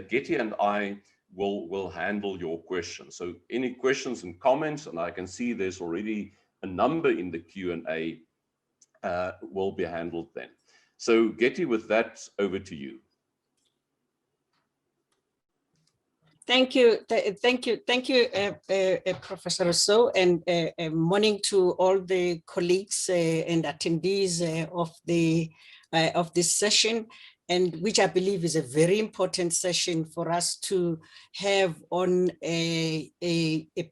Getty and I will handle your questions. So any questions and comments, and I can see there's already a number in the Q&A, will be handled then. So Getty, with that, over to you. Thank you, Professor Rossouw, and morning to all the colleagues and attendees of this session, and which I believe is a very important session for us to have on a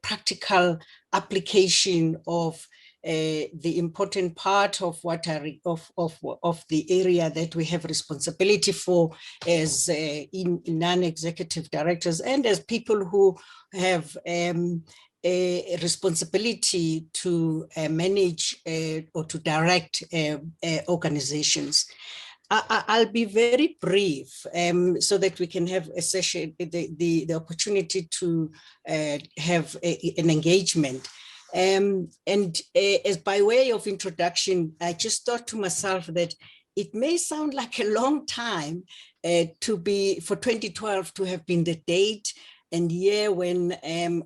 practical application of the important part of of the area that we have responsibility for as in non-executive directors and as people who have a responsibility to manage or to direct organizations. I'll be very brief so that we can have a session, the opportunity to have an engagement. As by way of introduction, I just thought to myself that it may sound like a long time for 2012 to have been the date and year when,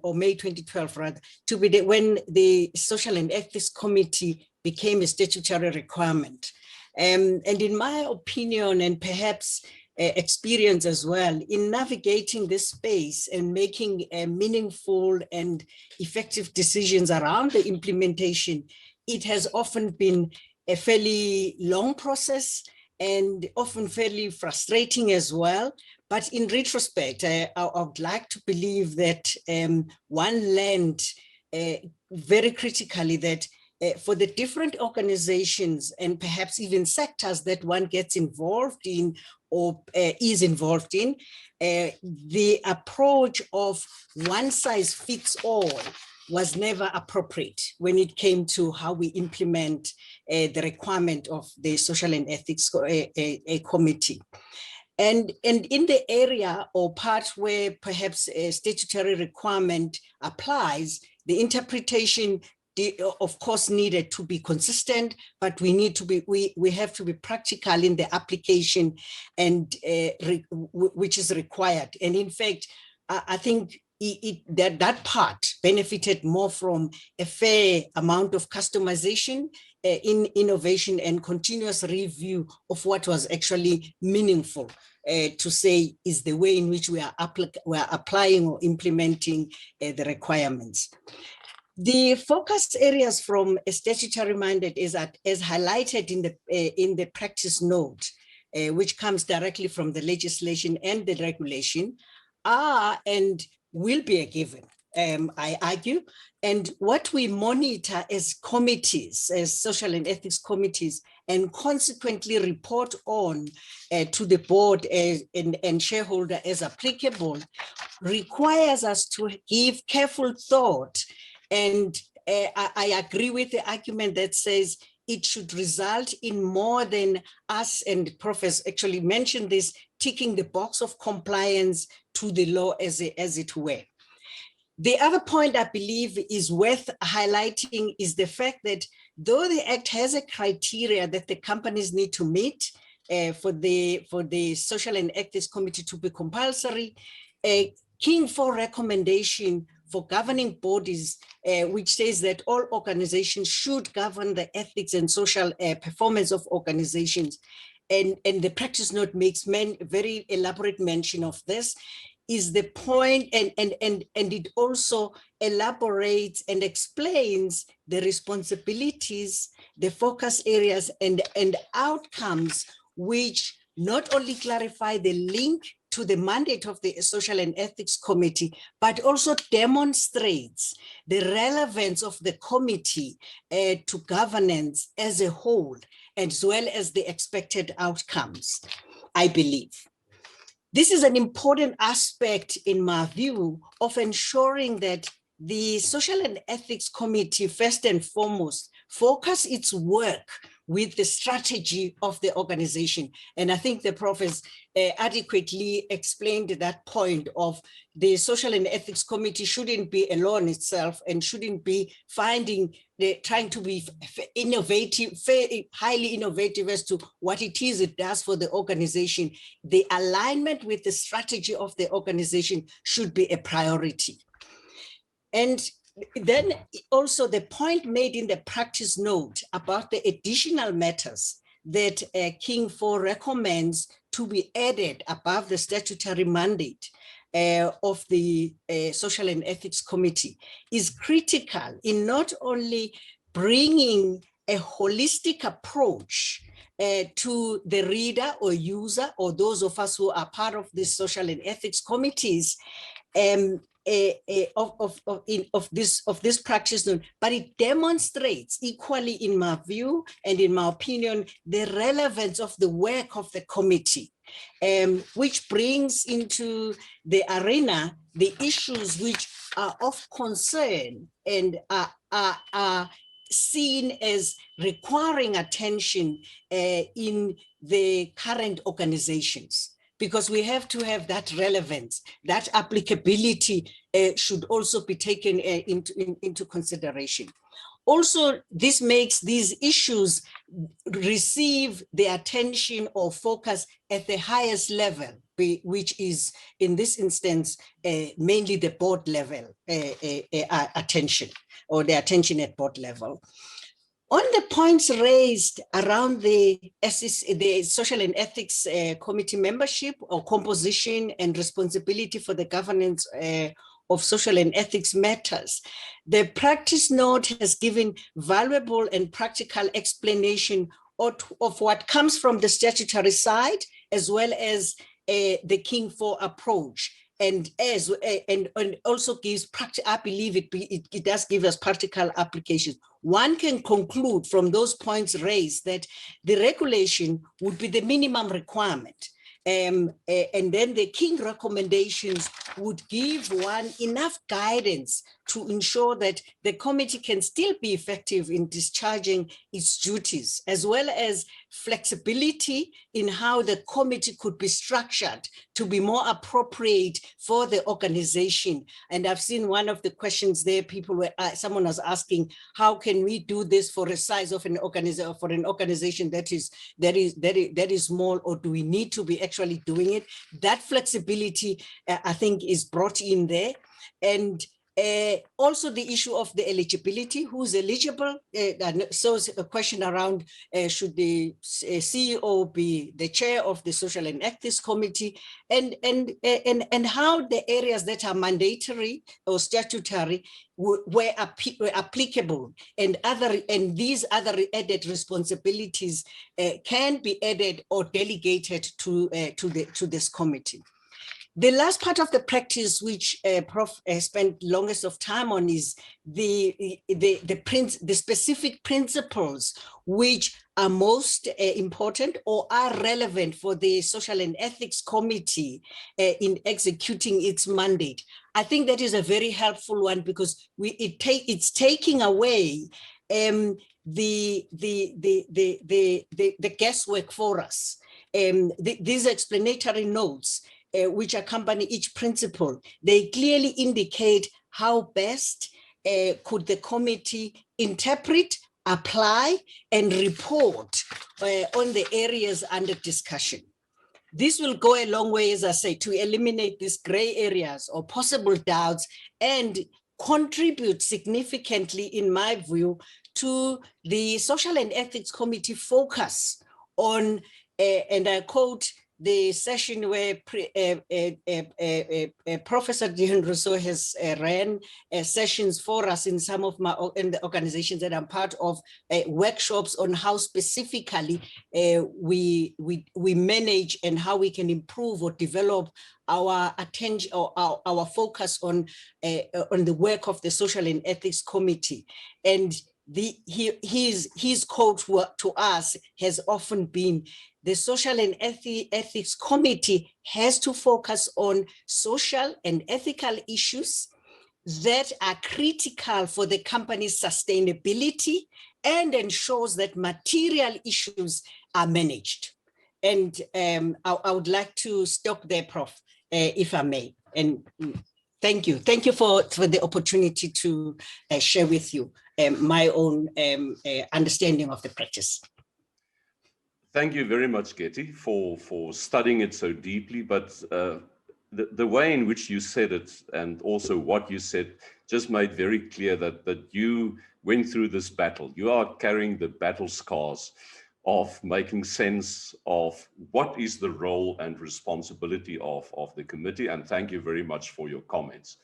or May 2012 rather, to be when the Social and Ethics Committee became a statutory requirement. And in my opinion, and perhaps experience as well, in navigating this space and making meaningful and effective decisions around the implementation, it has often been a fairly long process and often fairly frustrating as well. But in retrospect, I would like to believe that one learned very critically that for the different organizations and perhaps even sectors that one gets involved in or is involved in, the approach of one size fits all was never appropriate when it came to how we implement the requirement of the Social and Ethics Committee. And in the area or part where perhaps a statutory requirement applies, the interpretation of course needed to be consistent, but we have to be practical in the application and which is required. And in fact, I think that part benefited more from a fair amount of customization in innovation and continuous review of what was actually meaningful to say is the way in which we are applying or implementing the requirements. The focus areas from a statutory mandate is as highlighted in the practice note, which comes directly from the legislation and the regulation, are and will be a given, I argue. And what we monitor as committees, as social and ethics committees, and consequently report on to the board and shareholder as applicable, requires us to give careful thought. And I agree with the argument that says it should result in more than us, and Prof actually mentioned this, ticking the box of compliance to the law as it were. The other point I believe is worth highlighting is the fact that though the Act has a criteria that the companies need to meet for the Social and Ethics Committee to be compulsory, a King 4 recommendation for governing bodies, which says that all organizations should govern the ethics and social performance of organizations. And the practice note makes very elaborate mention of this, is the point, and it also elaborates and explains the responsibilities, the focus areas, and outcomes, which not only clarify the link to the mandate of the Social and Ethics Committee, but also demonstrates the relevance of the committee to governance as a whole, as well as the expected outcomes, I believe. This is an important aspect, in my view, of ensuring that the Social and Ethics Committee, first and foremost, focus its work with the strategy of the organization. And I think the Prof has adequately explained that point of the Social and Ethics Committee shouldn't be alone itself and shouldn't be trying to be innovative, highly innovative as to what it is it does for the organization. The alignment with the strategy of the organization should be a priority. And then also the point made in the practice note about the additional matters that King 4 recommends to be added above the statutory mandate of the Social and Ethics Committee is critical in not only bringing a holistic approach to the reader or user or those of us who are part of the Social and Ethics Committees of this practice note, but it demonstrates equally, in my view and in my opinion, the relevance of the work of the committee, which brings into the arena the issues which are of concern and are seen as requiring attention in the current organizations. because we have to have that relevance, that applicability should also be taken into consideration. Also, this makes these issues receive the attention or focus at the highest level, which is, in this instance, mainly the board level attention, or the attention at board level. On the points raised around the Social and Ethics Committee membership or composition and responsibility for the governance of social and ethics matters, the practice note has given valuable and practical explanation of what comes from the statutory side, as well as the King 4 approach. And also gives I believe it does give us practical applications. One can conclude from those points raised that the regulation would be the minimum requirement. And then the King recommendations would give one enough guidance to ensure that the committee can still be effective in discharging its duties, as well as flexibility in how the committee could be structured to be more appropriate for the organization. And I've seen one of the questions there, someone was asking, how can we do this for a size of an organization that is small, or do we need to be actually doing it? That flexibility, I think, is brought in there. And also the issue of the eligibility, who's eligible. So a question around should the CEO be the chair of the Social and Ethics Committee, and how the areas that are mandatory or statutory were applicable, and these other added responsibilities can be added or delegated to this committee. The last part of the practice, which Prof spent longest of time on, is the specific principles which are most important or are relevant for the Social and Ethics Committee in executing its mandate. I think that is a very helpful one, because it's taking away the guesswork for us. These explanatory notes which accompany each principle, they clearly indicate how best could the committee interpret, apply, and report on the areas under discussion. This will go a long way, as I say, to eliminate these gray areas or possible doubts, and contribute significantly, in my view, to the Social and Ethics Committee focus on, and I quote, the session where Professor Deon Rossouw has ran sessions for us in some of the organizations that I'm part of, workshops on how specifically we manage and how we can improve or develop our attention or our focus on the work of the Social and Ethics Committee. And his quote to us has often been, the Social and Ethics Committee has to focus on social and ethical issues that are critical for the company's sustainability and ensures that material issues are managed. And I would like to stop there, Prof, if I may. And thank you. Thank you for the opportunity to share with you my own understanding of the practice. Thank you very much, Getty, for studying it so deeply. But the way in which you said it, and also what you said, just made very clear that you went through this battle. You are carrying the battle scars of making sense of what is the role and responsibility of the committee. And thank you very much for your comments.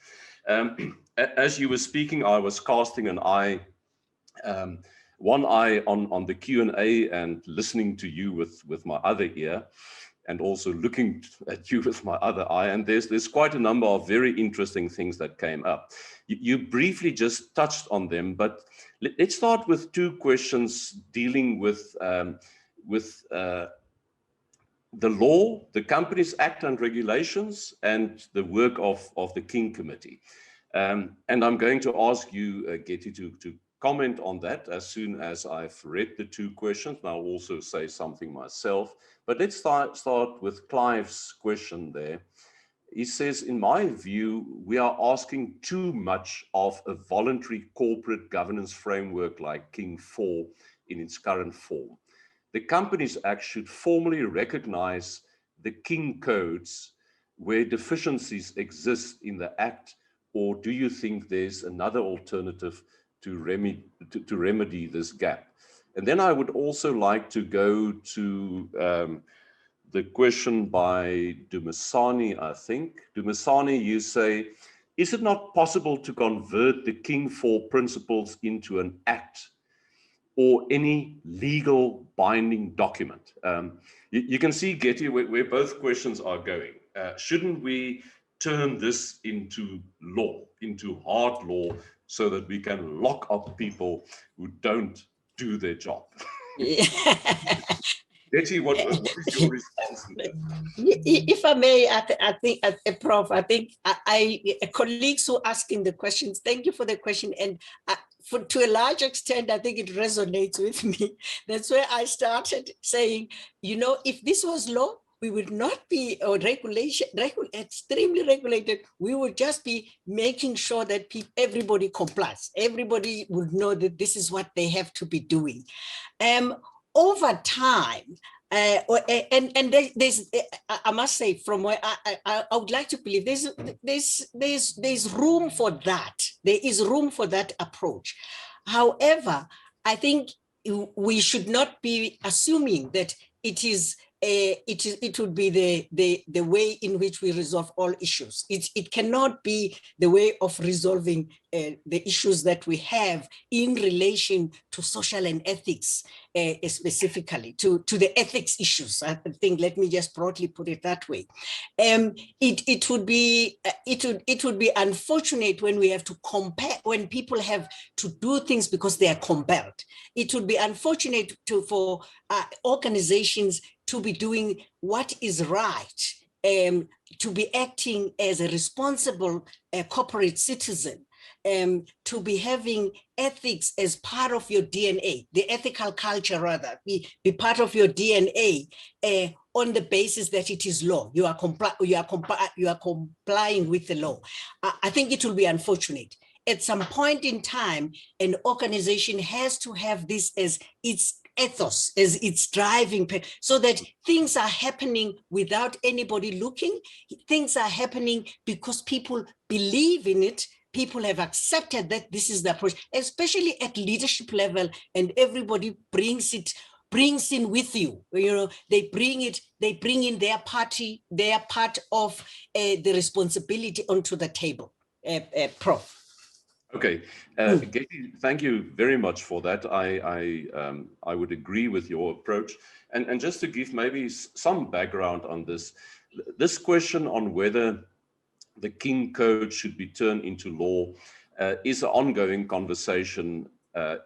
As you were speaking, I was casting an eye, one eye on the Q&A and listening to you with my other ear, and also looking at you with my other eye. And there's quite a number of very interesting things that came up. You briefly just touched on them, but let's start with two questions dealing with the law, the Companies Act and regulations, and the work of the King Committee. And I'm going to ask you, Getty, to comment on that as soon as I've read the two questions, and I'll also say something myself. But let's start with Clive's question there. He says, in my view, we are asking too much of a voluntary corporate governance framework like King IV in its current form. The Companies Act should formally recognize the King codes where deficiencies exist in the Act, or do you think there's another alternative to remedy this gap? And then I would also like to go to the question by Dumasani, I think. Dumasani, you say, is it not possible to convert the King IV principles into an act or any legal binding document? You can see, Getty, where both questions are going. Shouldn't we turn this into law, into hard law, so that we can lock up people who don't do their job? Getty, what is your response to that? If I may, I think, Prof, I think colleagues who are asking the questions, thank you for the question. And to a large extent, I think it resonates with me. That's where I started saying, you know, if this was law, we would not be extremely regulated. We would just be making sure that everybody complies. Everybody would know that this is what they have to be doing. Over time, there's, I must say, from where I would like to believe there's room for that. There is room for that approach. However, I think we should not be assuming that it would be the way in which we resolve all issues. It cannot be the way of resolving the issues that we have in relation to social and ethics, specifically to the ethics issues. I think, let me just broadly put it that way. It would be unfortunate when we have to compare, when people have to do things because they are compelled. It would be unfortunate for organizations to be doing what is right, to be acting as a responsible corporate citizen, to be having ethics as part of your DNA, the ethical culture rather, be part of your DNA on the basis that it is law. You are complying with the law. I think it will be unfortunate. At some point in time, an organization has to have this as its ethos, as its driving, so that things are happening without anybody looking. Things are happening because people believe in it. People have accepted that this is the approach, especially at leadership level, and everybody brings in with you. You know, they bring in their part of the responsibility onto the table. Prof. Okay, Getty, thank you very much for that. I would agree with your approach. And just to give maybe some background on this question on whether the King Code should be turned into law is an ongoing conversation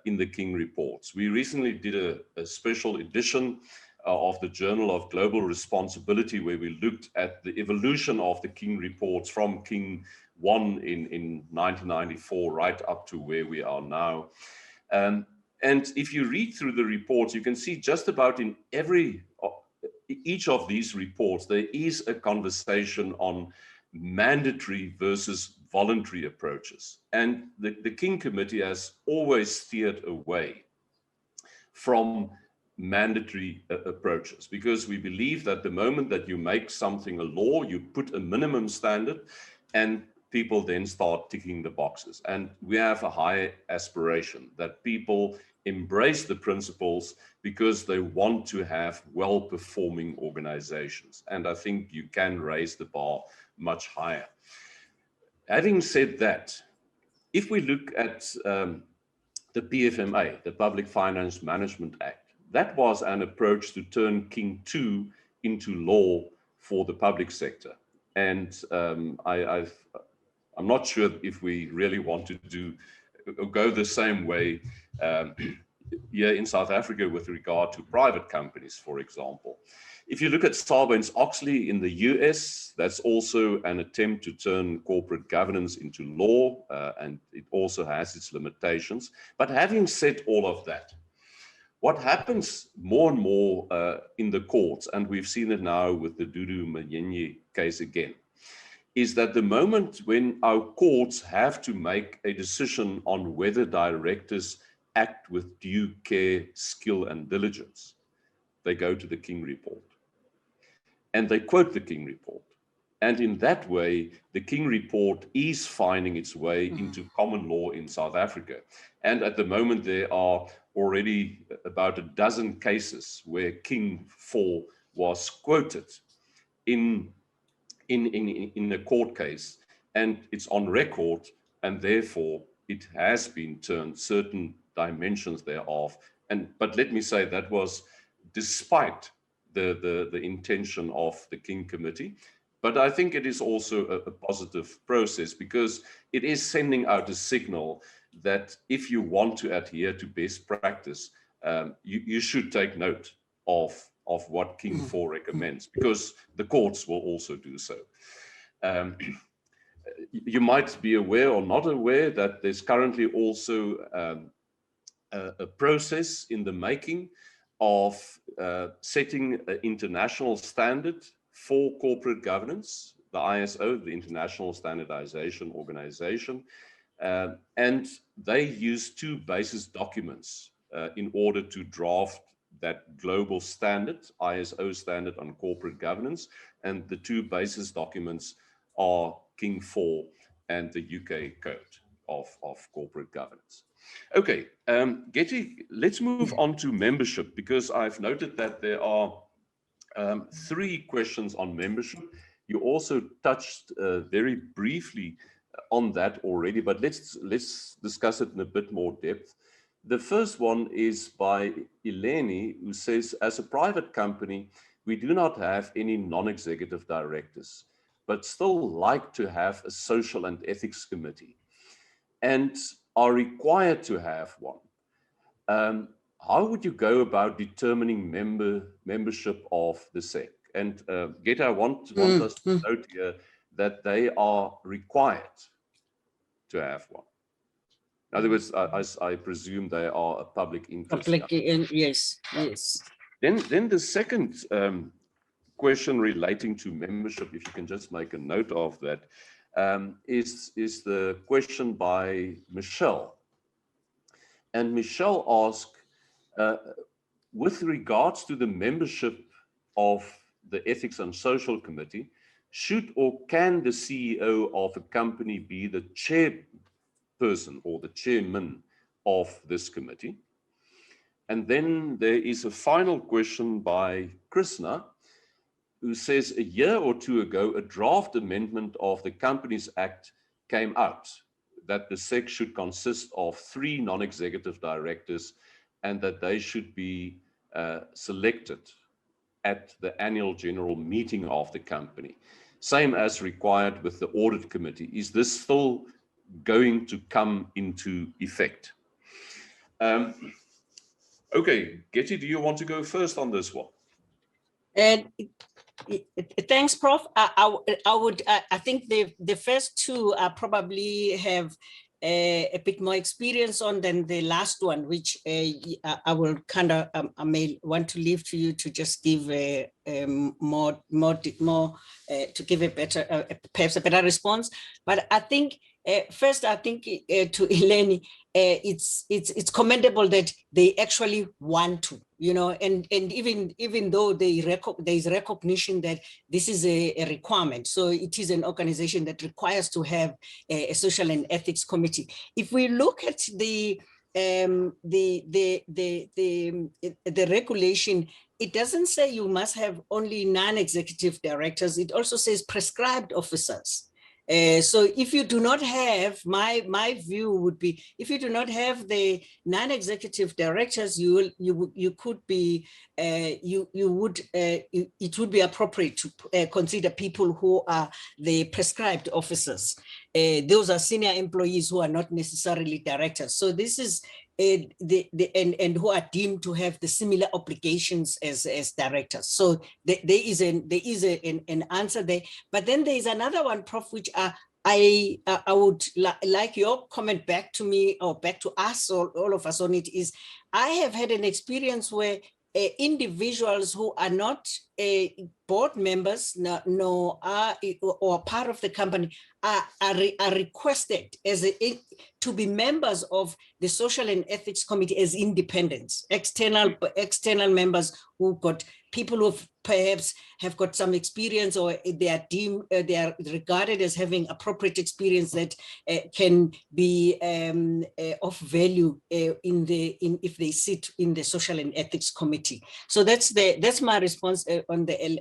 in the King reports. We recently did a special edition of the Journal of Global Responsibility, where we looked at the evolution of the King reports from King I in 1994 right up to where we are now. And if you read through the reports, you can see just about in each of these reports, there is a conversation on mandatory versus voluntary approaches. And the King Committee has always steered away from mandatory approaches, because we believe that the moment that you make something a law, you put a minimum standard and people then start ticking the boxes. And we have a high aspiration that people embrace the principles because they want to have well-performing organizations. And I think you can raise the bar much higher. Having said that, if we look at the PFMA, the Public Finance Management Act, that was an approach to turn King II into law for the public sector. And I'm not sure if we really want to go the same way here in South Africa with regard to private companies, for example. If you look at Sarbanes-Oxley in the US, that's also an attempt to turn corporate governance into law, and it also has its limitations. But having said all of that, what happens more and more in the courts, and we've seen it now with the Dudu Manyenye case again, is that the moment when our courts have to make a decision on whether directors act with due care, skill, and diligence, they go to the King Report. And they quote the King Report. And in that way, the King Report is finding its way into common law in South Africa. And at the moment, there are already about a dozen cases where King 4 was quoted in a court case, and it's on record, and therefore it has been turned certain dimensions thereof. But let me say that was despite the intention of the King Committee. But I think it is also a positive process, because it is sending out a signal that if you want to adhere to best practice, you should take note of what King 4 recommends, because the courts will also do so. You might be aware or not aware that there's currently also a process in the making of setting an international standard for corporate governance, the ISO, the International Standardization Organization, and they use two basis documents in order to draft that global standard, ISO standard on corporate governance, and the two basis documents are King 4 and the UK Code of Corporate Governance. Okay, Getty, let's move on to membership, because I've noted that there are 3 questions on membership. You also touched very briefly on that already, but let's discuss it in a bit more depth. The first one is by Eleni, who says, as a private company, we do not have any non-executive directors, but still like to have a social and ethics committee and are required to have one. How would you go about determining membership of the SEC? And Getty, I want us to note here that they are required to have one. In other words, I presume they are a public interest. Yes, yes. Then the second question relating to membership, if you can just make a note of that, is the question by Michelle. And Michelle asked, with regards to the membership of the Ethics and Social Committee, should or can the CEO of a company be the chairperson or the chairman of this committee? And then there is a final question by Krishna, who says, a year or 2 ago, a draft amendment of the Companies Act came out that the SEC should consist of 3 non-executive directors and that they should be selected at the annual general meeting of the company, same as required with the audit committee. Is this still going to come into effect? Okay, Getty, do you want to go first on this one? Thanks, Prof. I think the first 2 probably have a bit more experience on than the last one, which I will kind of I may want to leave to you to just give more to give a better perhaps a better response. But I think first, I think to Eleni, it's commendable that they actually want to, you know, and even though there is recognition that this is a requirement. So it is an organization that requires to have a social and ethics committee. If we look at the regulation, it doesn't say you must have only non-executive directors. It also says prescribed officers. So if you do not have, my view would be, if you do not have the non-executive directors, it would be appropriate to consider people who are the prescribed officers. Those are senior employees who are not necessarily directors. So this is and who are deemed to have the similar obligations as directors. So there is an answer there. But then there is another one, Prof, which I would like your comment back to me, or back to us, all of us on it, is I have had an experience where individuals who are not board members or part of the company are requested to be members of the Social and Ethics Committee as independents, external members who got people who perhaps have got some experience, or they are regarded as having appropriate experience that can be of value if they sit in the Social and Ethics Committee. So that's my response on the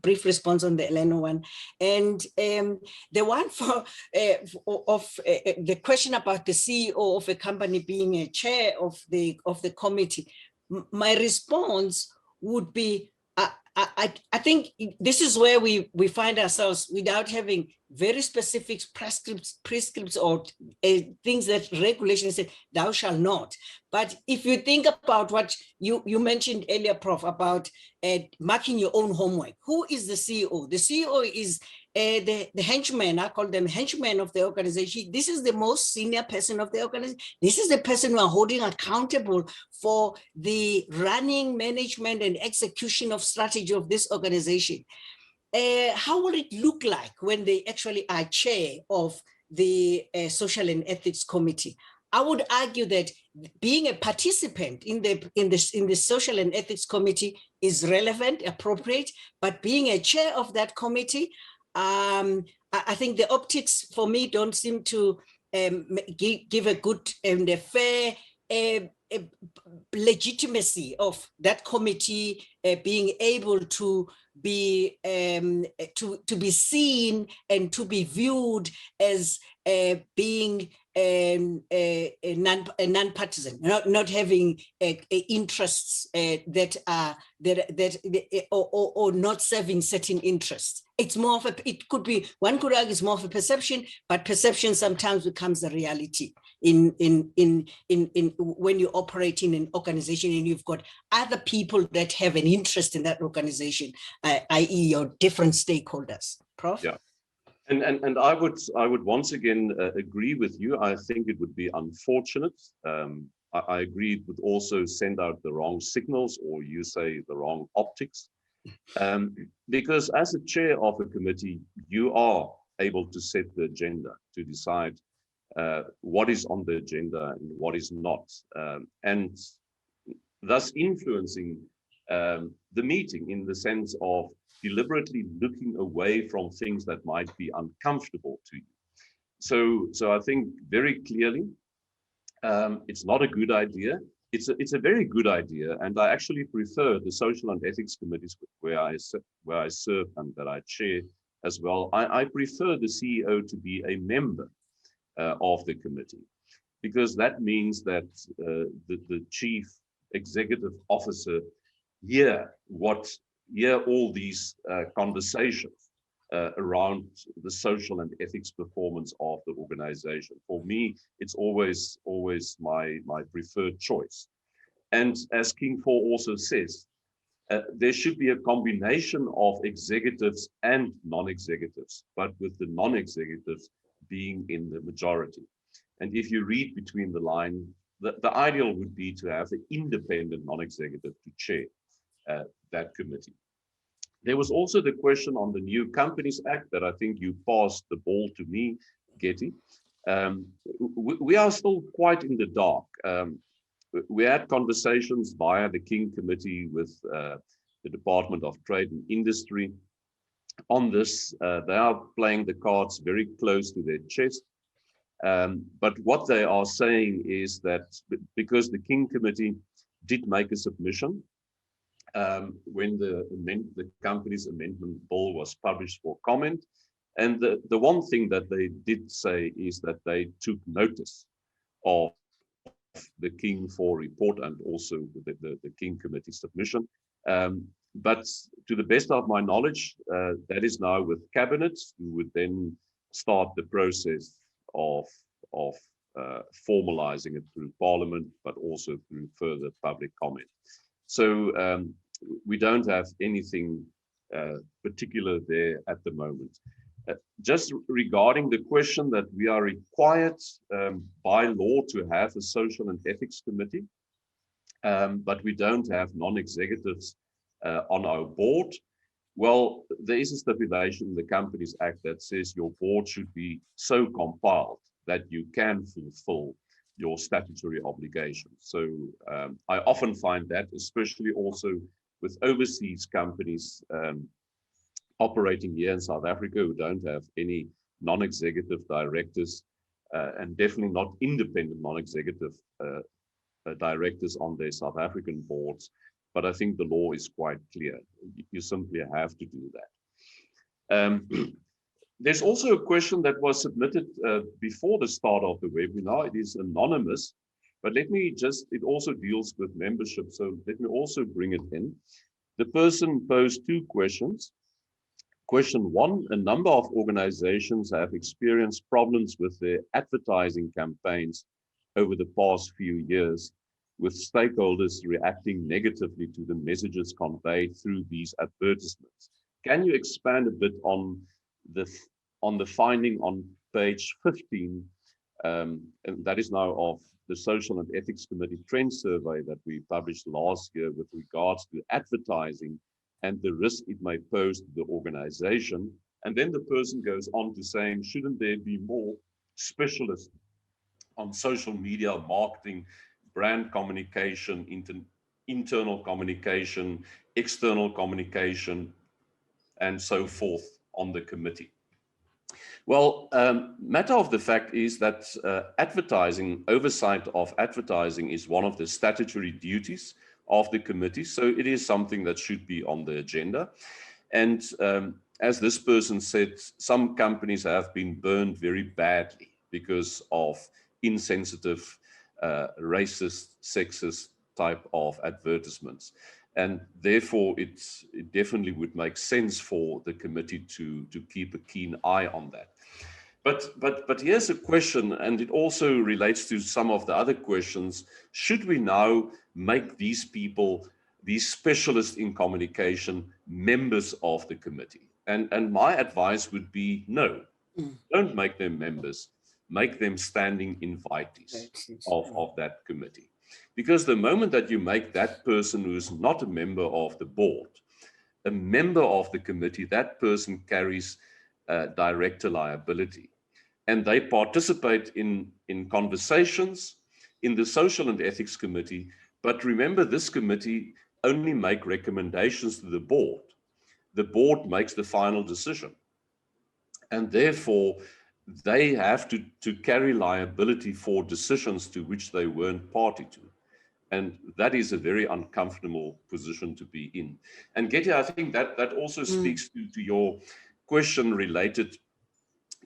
brief response on the Eleno one. And the one the question about the CEO of a company being a chair of the committee, my response would be, I think this is where we find ourselves without having very specific prescripts or things that regulations say, thou shalt not. But if you think about what you mentioned earlier, Prof, about marking your own homework, who is the CEO? The CEO is the henchman, I call them henchmen of the organization. This is the most senior person of the organization. This is the person who are holding accountable for the running, management, and execution of strategy of this organization. How will it look like when they actually are chair of the Social and Ethics Committee? I would argue that being a participant in the Social and Ethics Committee is relevant, appropriate, but being a chair of that committee, I think the optics for me don't seem to give a good and a fair legitimacy of that committee being able to be seen and to be viewed as being non-partisan, not having interests that are or not serving certain interests. It's more of it could be, one could argue it's more of a perception, but perception sometimes becomes a reality in when you operate in an organization and you've got other people that have an interest in that organization, i.e. your different stakeholders. Prof? Yeah. And I would once again agree with you. I think it would be unfortunate. I agree it would also send out the wrong signals, or you say the wrong optics. Because as a chair of a committee, you are able to set the agenda, to decide what is on the agenda and what is not, and thus influencing the meeting in the sense of deliberately looking away from things that might be uncomfortable to you. So I think very clearly, it's not a good idea. It's a very good idea, and I actually prefer the Social and Ethics Committees where I serve and that I chair as well. I prefer the CEO to be a member of the committee, because that means that the chief executive officer hear all these conversations around the social and ethics performance of the organization. For me, it's always my preferred choice. And as King 4 also says, there should be a combination of executives and non-executives, but with the non-executives being in the majority. And if you read between the lines, the ideal would be to have an independent non-executive to chair that committee. There was also the question on the New Companies Act that I think you passed the ball to me, Getty. We are still quite in the dark. We had conversations via the King Committee with the Department of Trade and Industry on this. They are playing the cards very close to their chest. But what they are saying is that because the King Committee did make a submission when the company's amendment bill was published for comment, and the one thing that they did say is that they took notice of the King 4 report and also the King Committee submission. But to the best of my knowledge, that is now with Cabinet, who would then start the process of formalizing it through Parliament, but also through further public comment. So we don't have anything particular there at the moment. Just regarding the question that we are required by law to have a social and ethics committee, but we don't have non-executives on our board. Well, there is a stipulation in the Companies Act that says your board should be so compiled that you can fulfill your statutory obligations. So I often find that, especially also with overseas companies operating here in South Africa who don't have any non-executive directors and definitely not independent non-executive directors on their South African boards. But I think the law is quite clear. You simply have to do that. There's also a question that was submitted before the start of the webinar. It is anonymous, but let me just, it also deals with membership. So let me also bring it in. The person posed two questions. Question one, a number of organizations have experienced problems with their advertising campaigns over the past few years, with stakeholders reacting negatively to the messages conveyed through these advertisements. Can you expand a bit on the finding on page 15, and that is now of the Social and Ethics Committee Trend Survey that we published last year with regards to advertising and the risk it may pose to the organization. And then the person goes on to saying, shouldn't there be more specialists on social media marketing, brand communication, internal communication, external communication, and so forth on the committee? Well, matter of the fact is that advertising, oversight of advertising is one of the statutory duties of the committee. So it is something that should be on the agenda. And as this person said, some companies have been burned very badly because of insensitive, racist, sexist type of advertisements. And therefore, it definitely would make sense for the committee to keep a keen eye on that. But here's a question, and it also relates to some of the other questions. Should we now make these people, these specialists in communication, members of the committee? And my advice would be no, don't make them members, make them standing invitees of that committee. Because the moment that you make that person who's not a member of the board, a member of the committee, that person carries director liability. And they participate in conversations in the Social and Ethics Committee. But remember, this committee only make recommendations to the board. The board makes the final decision. And therefore, they have to carry liability for decisions to which they weren't party to. And that is a very uncomfortable position to be in. And Getty, I think that also speaks to your question related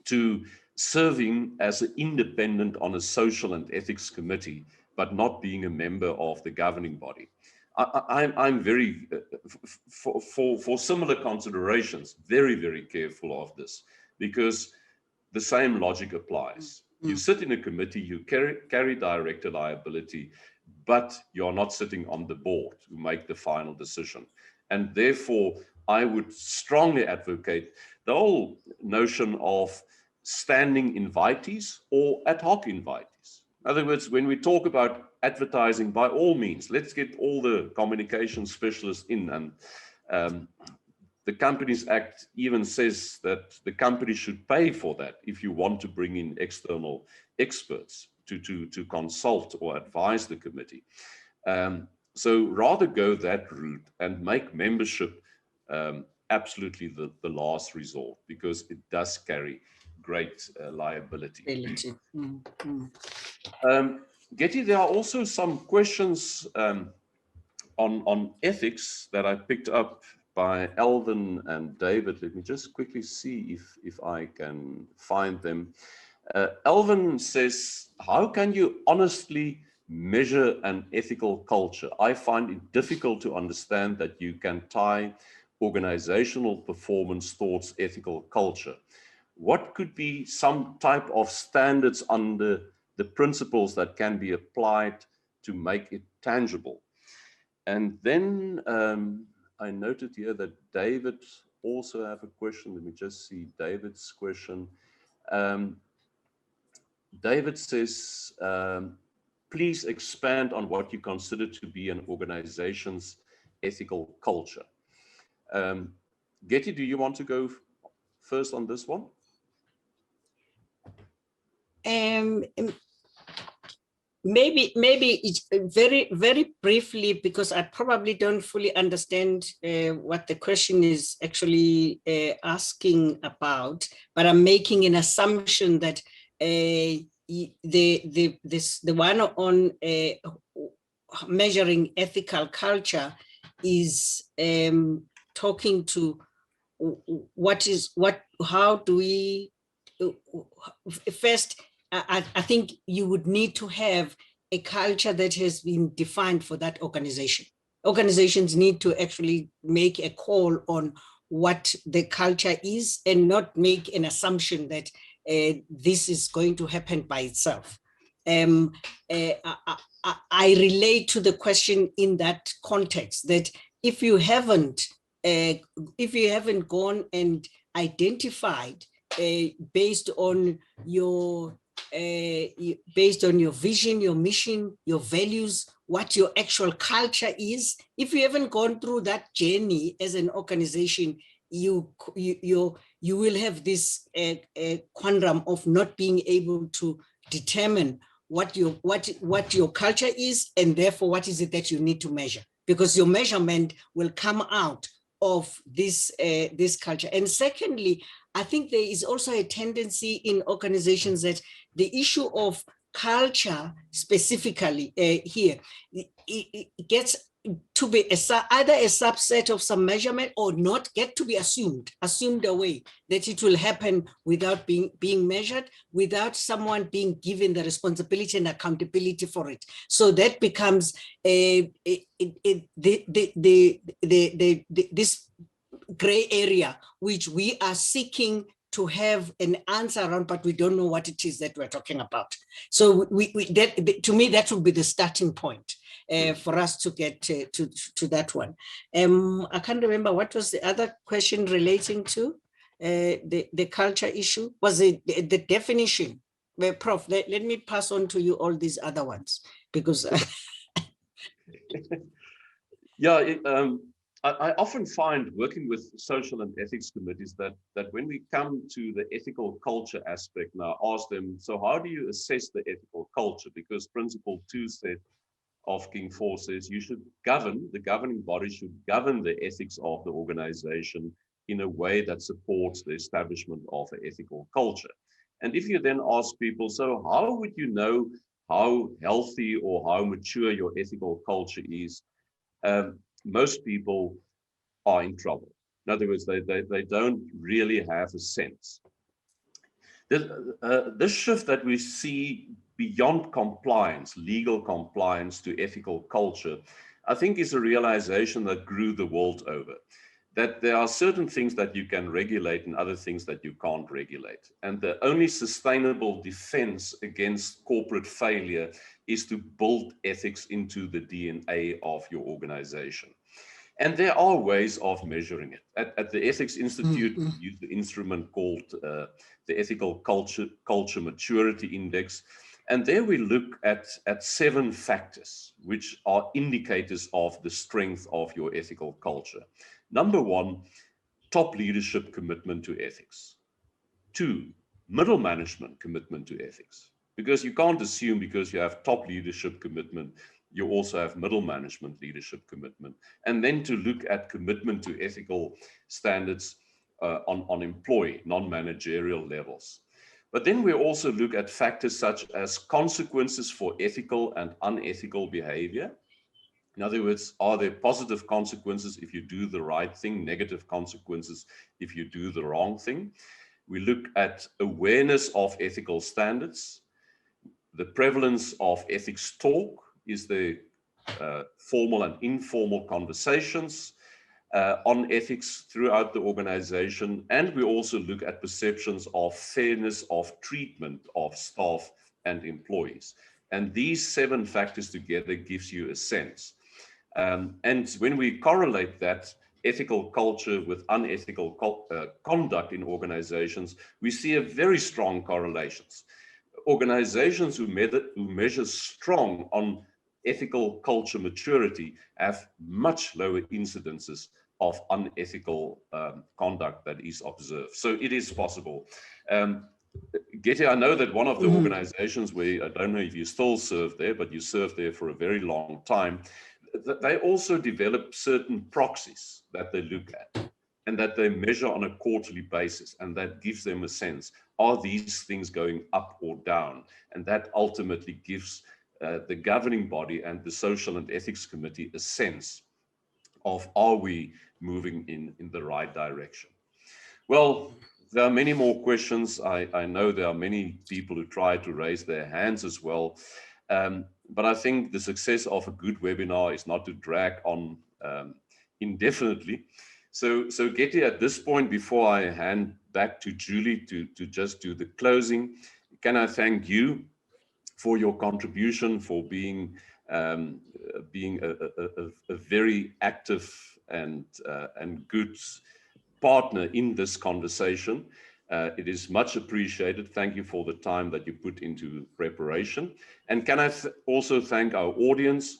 to serving as an independent on a social and ethics committee, but not being a member of the governing body. I'm very, for similar considerations, very, very careful of this, because the same logic applies. You sit in a committee, you carry director liability, but you're not sitting on the board to make the final decision. And therefore, I would strongly advocate the whole notion of standing invitees or ad hoc invitees. In other words, when we talk about advertising, by all means, let's get all the communication specialists in. And the Companies Act even says that the company should pay for that if you want to bring in external experts to consult or advise the committee. So rather go that route and make membership absolutely the last resort, because it does carry great liability. Getty, there are also some questions on ethics that I picked up by Elvin and David. Let me just quickly see if I can find them. Elvin says, how can you honestly measure an ethical culture? I find it difficult to understand that you can tie organizational performance towards ethical culture. What could be some type of standards under the principles that can be applied to make it tangible. And then I noted here that David also have a question. Let me just see David's question. David says, please expand on what you consider to be an organization's ethical culture. Getty, do you want to go first on this one? Maybe it's very briefly, because I probably don't fully understand what the question is actually asking about, but I'm making an assumption that the one on measuring ethical culture is talking to how do we first. I think you would need to have a culture that has been defined for that organization. Organizations need to actually make a call on what the culture is and not make an assumption that this is going to happen by itself. I relate to the question in that context that if you haven't gone and identified based on your vision, your mission, your values, what your actual culture is, if you haven't gone through that journey as an organization, you will have this quandrum of not being able to determine what your culture is, and therefore what is it that you need to measure, because your measurement will come out of this culture. And secondly, I think there is also a tendency in organizations that the issue of culture specifically here, it gets to be either a subset of some measurement or not get to be assumed away, that it will happen without being measured, without someone being given the responsibility and accountability for it. So that becomes this gray area which we are seeking to have an answer around, but we don't know what it is that we're talking about. So to me, that would be the starting point for us to get to that one. I can't remember what was the other question relating to the culture issue. Was it the definition? Well, Prof, let me pass on to you all these other ones, because yeah, I often find working with social and ethics committees that when we come to the ethical culture aspect, now ask them, so how do you assess the ethical culture? Because Principle 2 of King 4 says you should govern, the governing body should govern the ethics of the organization in a way that supports the establishment of an ethical culture. And if you then ask people, so how would you know how healthy or how mature your ethical culture is? Most people are in trouble. In other words, they don't really have a sense. This shift that we see beyond compliance, legal compliance, to ethical culture, I think is a realization that grew the world over, that there are certain things that you can regulate and other things that you can't regulate. And the only sustainable defense against corporate failure is to build ethics into the DNA of your organization. And there are ways of measuring it. At the Ethics Institute, we use the instrument called the Ethical Culture Maturity Index. And there we look at 7 factors, which are indicators of the strength of your ethical culture. Number 1, top leadership commitment to ethics. 2, middle management commitment to ethics. Because you can't assume because you have top leadership commitment, you also have middle management leadership commitment. And then to look at commitment to ethical standards on employee, non-managerial levels. But then we also look at factors such as consequences for ethical and unethical behavior. In other words, are there positive consequences if you do the right thing, negative consequences if you do the wrong thing? We look at awareness of ethical standards, the prevalence of ethics talk, is there formal and informal conversations on ethics throughout the organization, and we also look at perceptions of fairness of treatment of staff and employees. And these 7 factors together gives you a sense. And when we correlate that ethical culture with unethical conduct in organizations, we see a very strong correlations. Organizations who measure strong on ethical culture maturity have much lower incidences of unethical conduct that is observed. So it is possible. Getty, I know that one of the organizations where, I don't know if you still serve there, but you served there for a very long time, they also develop certain proxies that they look at and that they measure on a quarterly basis, and that gives them a sense, are these things going up or down? And that ultimately gives the governing body and the Social and Ethics Committee a sense of, are we moving in the right direction? Well, there are many more questions. I know there are many people who try to raise their hands as well. But I think the success of a good webinar is not to drag on indefinitely. So Getty, at this point, before I hand back to Julie to just do the closing, can I thank you for your contribution, for being a very active and good partner in this conversation. It is much appreciated. Thank you for the time that you put into preparation. And can I also thank our audience?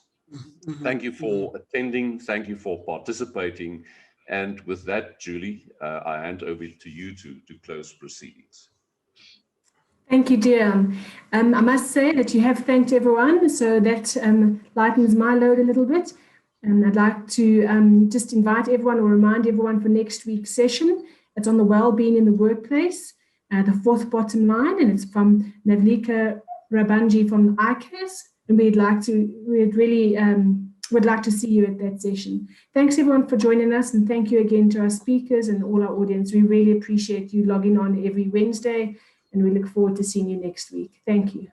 Thank you for attending. Thank you for participating. And with that, Julie, I hand over to you to close proceedings. Thank you, Deon. I must say that you have thanked everyone, so that lightens my load a little bit. And I'd like to just invite everyone or remind everyone for next week's session. It's on the well-being in the workplace, the 4th bottom line, and it's from Navlika Rabanji from ICAS. And we'd really would like to see you at that session. Thanks everyone for joining us, and thank you again to our speakers and all our audience. We really appreciate you logging on every Wednesday, and we look forward to seeing you next week. Thank you.